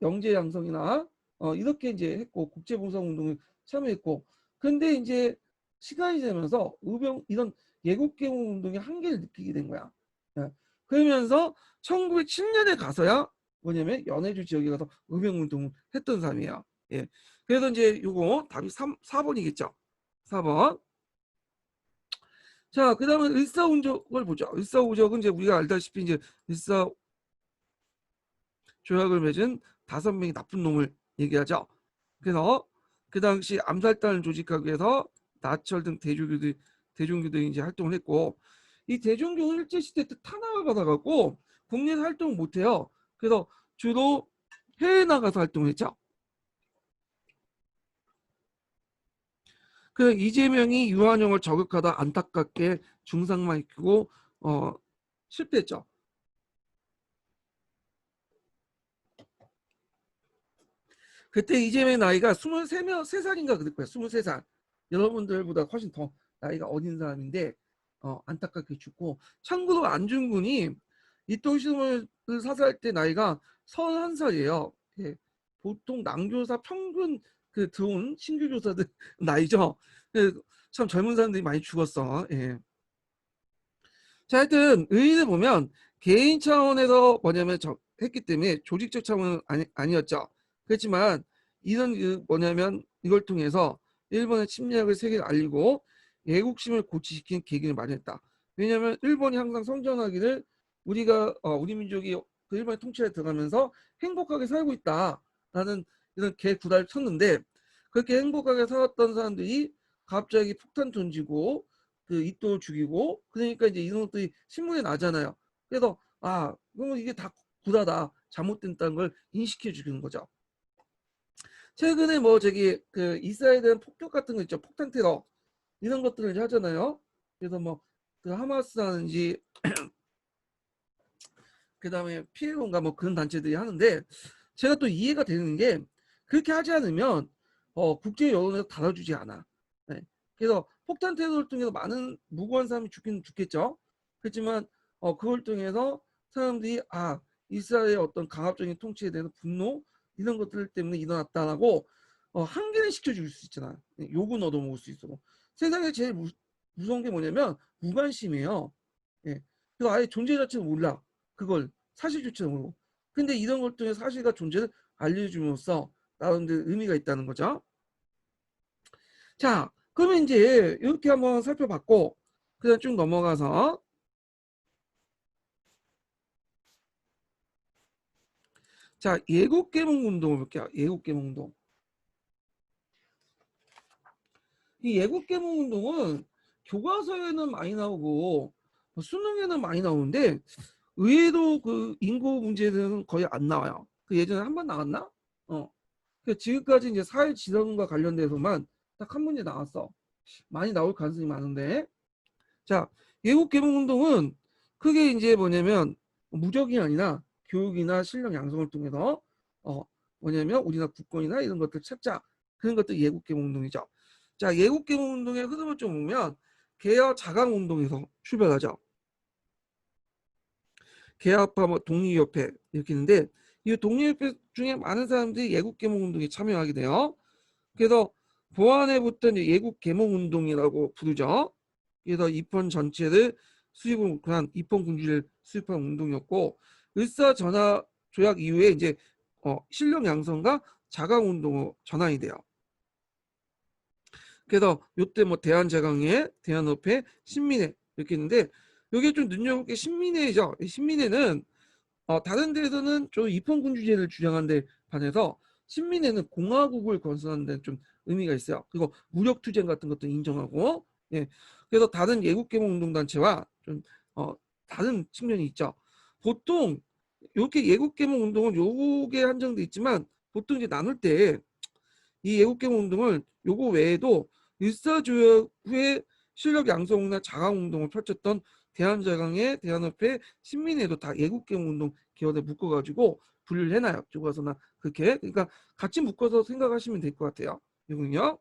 영재양성이나 이렇게 이제 했고 국제보상운동에 참여했고 근데 이제 시간이 지나면서 의병 이런 예국계몽운동의 한계를 느끼게 된 거야. 예. 그러면서 1907년에 가서야 뭐냐면 연해주 지역에 가서 의병운동을 했던 사람이에요. 예. 그래서 이제 요거 답이 4번이겠죠. 4번. 자, 그 다음에 일사운적을 보죠. 일사우적은 이제 우리가 알다시피 이제 일사조약을 맺은 5명의 나쁜 놈을 얘기하죠. 그래서 그 당시 암살단을 조직하기 위해서 나철 등 대종교들이 이제 활동을 했고 이 대종교는 일제시대 때 탄압을 받아갖고 국내에서 활동을 못해요. 그래서 주로 해외 나가서 활동했죠. 그 이재명이 유한영을 저격하다 안타깝게 중상만 입히고 실패했죠. 그때 이재명의 나이가 23살인가 그럴 거예요. 23살. 여러분들보다 훨씬 더 나이가 어린 사람인데 안타깝게 죽고 참고로 안중근이 이토시를 사살할 때 나이가 31살이에요. 예. 보통 남교사 평균 그 들어온 신규 교사들 나이죠. 예. 참 젊은 사람들이 많이 죽었어. 예. 자, 하여튼 의의를 보면 개인 차원에서 뭐냐면 했기 때문에 조직적 차원은 아니었죠. 그렇지만 이런 뭐냐면 이걸 통해서 일본의 침략을 세계에 알리고 애국심을 고취시킨 계기를 마련했다. 왜냐하면 일본이 항상 성장하기를 우리가 우리 민족이 그 일본의 통치에 들어가면서 행복하게 살고 있다라는 이런 개구다를 쳤는데 그렇게 행복하게 살았던 사람들이 갑자기 폭탄 던지고 그 이토를 죽이고 그러니까 이제 이런 것들이 신문에 나잖아요. 그래서 아 그럼 이게 다 구라다 잘못된다는 걸 인식해 주는 거죠. 최근에 뭐 저기 그 이스라엘에 대한 폭격 같은 거 있죠. 폭탄 테러 이런 것들을 이제 하잖아요. 그래서 뭐 그 하마스라든지 그다음에 피해론가 뭐 그런 단체들이 하는데 제가 또 이해가 되는 게 그렇게 하지 않으면 국제 여론에서 달아주지 않아. 네. 그래서 폭탄 테러를 통해서 많은 무고한 사람이 죽긴 죽겠죠. 그렇지만 그걸 통해서 사람들이 아 이스라엘의 어떤 강압적인 통치에 대해서 분노 이런 것들 때문에 일어났다라고 한계를 시켜줄 수 있잖아. 욕은 얻어먹을 수 있어. 세상에 제일 무서운 게 뭐냐면 무관심이에요. 예. 그래서 아예 존재 자체를 몰라. 그걸 사실조차 모르고. 근데 이런 걸 통해 사실과 존재를 알려줌으로써 나름대로 의미가 있다는 거죠. 자, 그러면 이제 이렇게 한번 살펴봤고 그다음 쭉 넘어가서 자 예국계몽 운동을 볼게요. 예국계몽 운동. 이 예국계몽 운동은 교과서에는 많이 나오고 수능에는 많이 나오는데 의외로 그 인구 문제는 거의 안 나와요. 그 예전에 한 번 나왔나? 지금까지 이제 사회 지성과 관련돼서만 딱 한 문제 나왔어. 많이 나올 가능성이 많은데. 자, 예국 개몽 운동은 크게 이제 뭐냐면 무적이 아니라 교육이나 실력 양성을 통해서 뭐냐면 우리나라 국권이나 이런 것들 찾자. 그런 것들 예국 개몽 운동이죠. 자, 예국 개몽 운동의 흐름을 좀 보면 개혁 자강 운동에서 출발하죠. 개혁파 뭐 독립협회 이렇게 있는데 이 독립협회 중에 많은 사람들이 예국 개몽 운동에 참여하게 돼요. 그래서 보안회부터 예국 개몽 운동이라고 부르죠. 그래서 입헌 전체를 수립을 한 입헌 군주를 수립한 운동이었고 을사 전화 조약 이후에 이제 실력 양성과 자강 운동으로 전환이 돼요. 그래서 요때 뭐 대한제강회, 대한협회, 신민회 이렇게 있는데 여기 좀 눈여볼 게 신민회죠. 신민회는 다른 데에서는 좀 입헌군주제를 주장하는데 반해서 신민회는 공화국을 건설하는 데 좀 의미가 있어요. 그리고 무력투쟁 같은 것도 인정하고, 예. 그래서 다른 예국개몽운동단체와 좀 다른 측면이 있죠. 보통 이렇게 예국개몽운동은 요게 한정돼 있지만 보통 이제 나눌 때 이 예국개몽운동을 요거 외에도 일사조약 후에 실력 양성이나 자강운동을 펼쳤던 대한제강회, 대한협회, 신민회도 다 예국개몽운동 계열에 묶어가지고 분류를 해놔요. 교과서나 그렇게. 그러니까 같이 묶어서 생각하시면 될 것 같아요. 이거는요.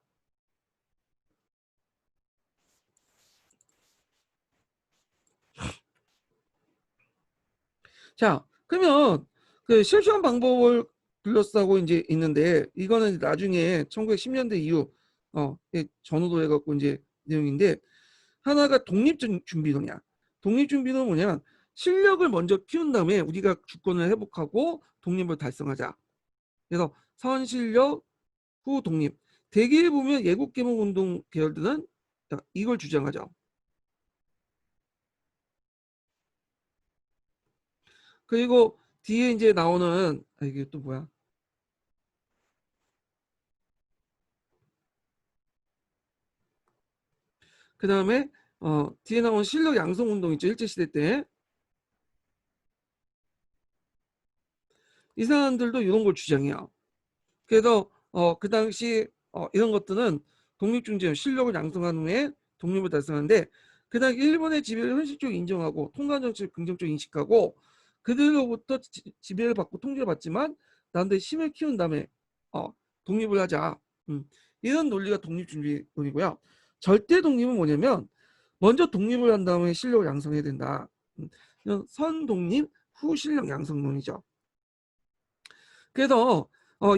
자, 그러면 그 실시한 방법을 불러쓰고 이제 있는데 이거는 나중에 1910년대 이후 전후도 해갖고 이제 내용인데 하나가 독립준비론이야. 독립준비론은 뭐냐? 실력을 먼저 키운 다음에 우리가 주권을 회복하고 독립을 달성하자. 그래서 선실력 후 독립. 대개에 보면 예국개몽운동 계열들은 이걸 주장하죠. 그리고 뒤에 이제 나오는 이게 또 뭐야? 그 다음에 뒤에 나온 실력 양성 운동 있죠. 일제시대 때. 이 사람들도 이런 걸 주장해요. 그래서 그 당시 이런 것들은 독립중재 실력을 양성한 후에 독립을 달성하는데 그 당시 일본의 지배를 현실적으로 인정하고 통관정책을 긍정적으로 인식하고 그들로부터 지배를 받고 통제를 받지만 나름대로 힘을 키운 다음에 독립을 하자. 이런 논리가 독립준비론이고요. 절대 독립은 뭐냐면 먼저 독립을 한 다음에 실력을 양성해야 된다. 이런 선독립 후 실력 양성론이죠. 그래서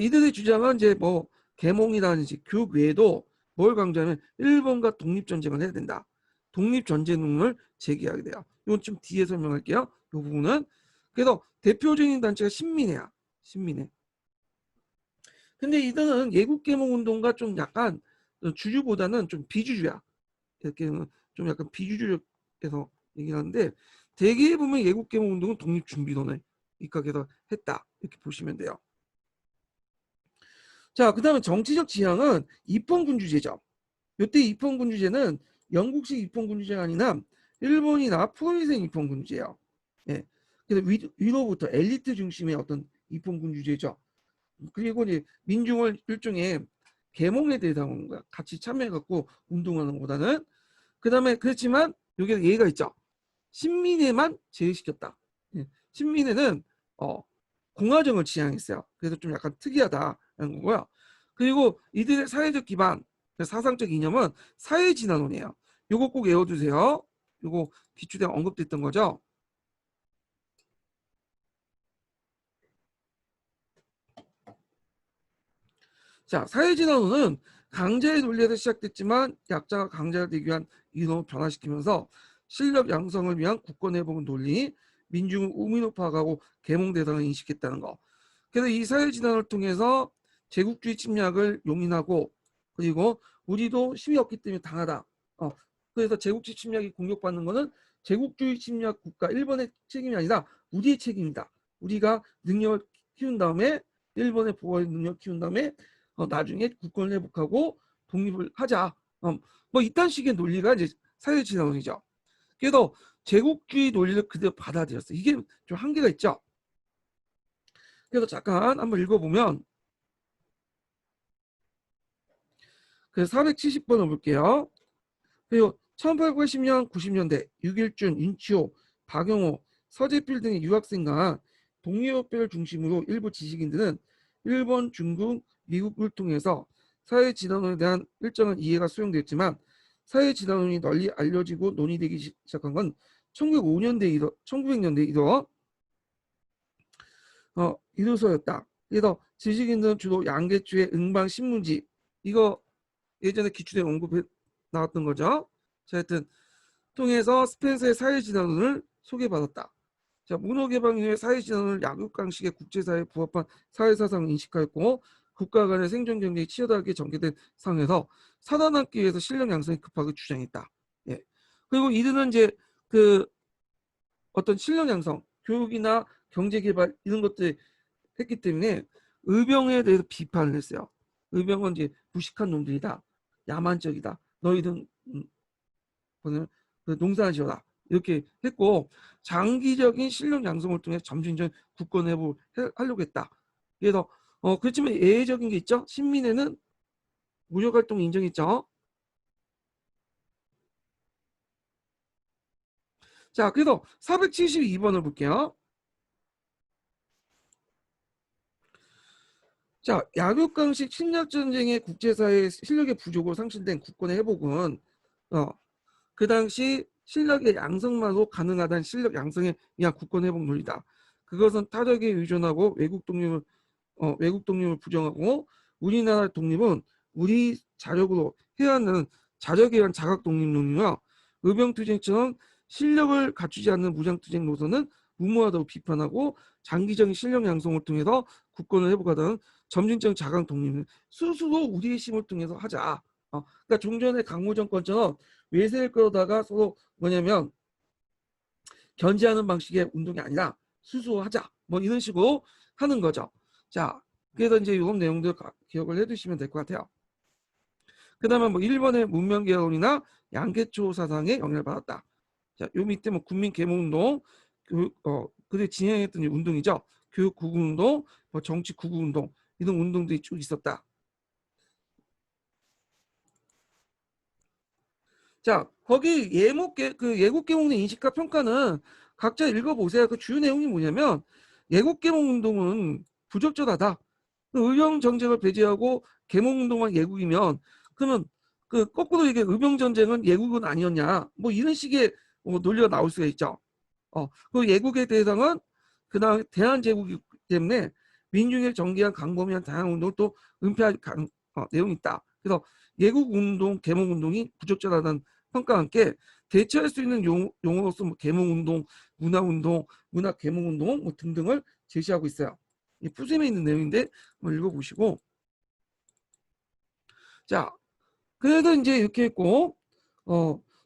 이들의 주장은 이제 뭐 계몽이라든지 교육 외에도 뭘 강조하면 일본과 독립전쟁을 해야 된다. 독립전쟁론을 제기하게 돼요. 이건 좀 뒤에 설명할게요. 이 부분은. 그래서 대표적인 단체가 신민회야. 신민회. 근데 이들은 예국계몽운동과 좀 약간 주주보다는 좀 비주주야. 이렇게 좀 약간 비주주에서 얘기를 하는데 대개에 보면 예국계몽운동은 독립준비론을 입각해서 했다. 이렇게 보시면 돼요. 자, 그다음에 정치적 지향은 입헌군주제죠. 이때 입헌군주제는 영국식 입헌군주제가 아니라 일본이나 포위생 입헌군주제예요. 예. 그래서 위로부터 엘리트 중심의 어떤 입헌군주제죠. 그리고 이제 민중을 일종의 계몽에 대상으로 거야. 같이 참여해갖고 운동하는 것보다는. 그다음에 그렇지만 여기 예가 있죠. 신민회만 제외시켰다. 예. 신민회는 공화정을 지향했어요. 그래서 좀 약간 특이하다는 거고요. 그리고 이들의 사회적 기반, 사상적 이념은 사회진화론이에요. 요거 꼭 외워두세요. 요거 기출에 언급됐던 거죠. 자, 사회진화론은 강자의 논리에서 시작됐지만 약자가 강자가 되기 위한 이론을 변화시키면서 실력 양성을 위한 국권회복 논리, 민중을 우민우파하고 계몽 대상을 인식했다는 거. 그래서 이 사회진화를 통해서 제국주의 침략을 용인하고 그리고 우리도 힘이 없기 때문에 당하다. 그래서 제국주의 침략이 공격받는 것은 제국주의 침략 국가 일본의 책임이 아니라 우리의 책임이다. 우리가 능력을 키운 다음에 일본의 보호 능력 키운 다음에 나중에 국권을 회복하고 독립을 하자. 뭐 이딴 식의 논리가 이제 사회진화론이죠. 그래서 제국주의 논리를 그대로 받아들였어요. 이게 좀 한계가 있죠. 그래서 잠깐 한번 읽어보면 그래서 470번을 볼게요. 그리고 1880년, 90년대 유길준, 윤치호, 박영호, 서재필 등의 유학생과 동유럽배를 중심으로 일부 지식인들은 일본, 중국, 미국을 통해서 사회진화론에 대한 일정한 이해가 수용되었지만 사회진화론이 널리 알려지고 논의되기 시작한 건 1900년대 이로서였다. 그래서 지식인들은 주로 양계추의 응방 신문지 이거 예전에 기출에 언급해 나왔던 거죠. 자, 하여튼 통해서 스펜서의 사회진화론을 소개받았다. 자, 문호개방 이후에 사회진화론을 약육강식의 국제사회에 부합한 사회사상을 인식하였고 국가 간의 생존 경쟁이 치열하게 전개된 상황에서 살아남기 위해서 실력 양성이 급하게 주장했다. 예. 그리고 이들은 이제 그 어떤 실력 양성, 교육이나 경제 개발 이런 것들 했기 때문에 의병에 대해서 비판을 했어요. 의병은 이제 무식한 놈들이다. 야만적이다. 너희들 농사를 지어라. 이렇게 했고 장기적인 실력 양성을 통해 점진적 국권 회복을 하려고 했다. 그래서 그렇지만 예외적인 게 있죠. 신민회는 무력 활동 인정했죠. 자, 그래서 472번을 볼게요. 자, 약육강식 침략전쟁의 국제사회 실력의 부족으로 상실된 국권의 회복은 그 당시 실력의 양성만으로 가능하다는 실력 양성에 의한 국권 회복 논리다. 그것은 타적에 의존하고 외국 독립을 부정하고 우리나라 독립은 우리 자력으로 해야 하는 자력에 의한 자각 독립론이며 의병투쟁처럼 실력을 갖추지 않는 무장투쟁 노선은 무모하다고 비판하고 장기적인 실력 양성을 통해서 국권을 회복하던 점진적 자각 독립은 스스로 우리의 힘을 통해서 하자. 그러니까 종전의 강무 정권처럼 외세를 끌어다가 서로 뭐냐면 견제하는 방식의 운동이 아니라 수수하자. 뭐 이런 식으로 하는 거죠. 자, 그래서 이제 이런 내용들 기억을 해두시면 될 것 같아요. 그 다음에 뭐 일본의 문명개혁이나 양계초 사상에 영향을 받았다. 자, 요 밑에 뭐 국민개몽운동, 그들 진행했던 운동이죠. 교육 구국운동, 뭐 정치 구국운동 이런 운동들이 쭉 있었다. 자, 거기 예국개몽의 인식과 평가는 각자 읽어보세요. 그 주요 내용이 뭐냐면 예국개몽 운동은 부적절하다. 의병 정쟁을 배제하고 계몽 운동만 예국이면 그러면 그 거꾸로 이게 의병 전쟁은 예국은 아니었냐? 뭐 이런 식의 논리가 나올 수가 있죠. 그 예국의 대상은 그다음 대한제국이기 때문에 민중의 정기한 강범위한 다양한 운동을 또 은폐할 내용이 있다. 그래서 예국 운동, 계몽 운동이 부적절하다는 평가와 함께 대체할 수 있는 용어로서 뭐 계몽 운동, 문화 운동, 문화 계몽 운동 뭐 등등을 제시하고 있어요. 이 푸셈에 있는 내용인데 한번 읽어보시고 자, 그래도 이제 이렇게 했고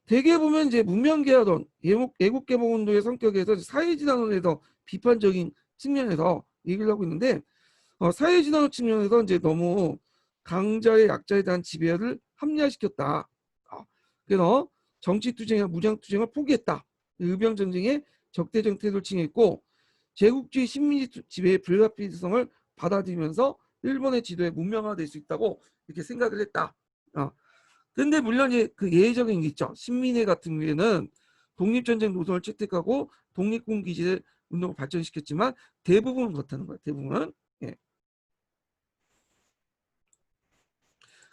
대개 보면 이제 문명개혁론, 애국개몽운동의 성격에서 사회진화론에서 비판적인 측면에서 얘기를 하고 있는데 사회진화 측면에서 이제 너무 강자의 약자에 대한 지배를 합리화시켰다. 그래서 정치투쟁이나 무장투쟁을 포기했다. 의병전쟁에 적대적 태도를 칭했고 제국주의 식민지 지배의 불가피성을 받아들이면서 일본의 지도에 문명화될 수 있다고 이렇게 생각을 했다. 근데 물론 그 예외적인 게 있죠. 신민회 같은 경우에는 독립전쟁 노선을 채택하고 독립군 기지의 운동을 발전시켰지만 대부분은 그렇다는 거예요. 대부분은. 예.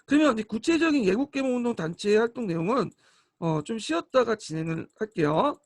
그러면 구체적인 예국개몽운동 단체의 활동 내용은 좀 쉬었다가 진행을 할게요.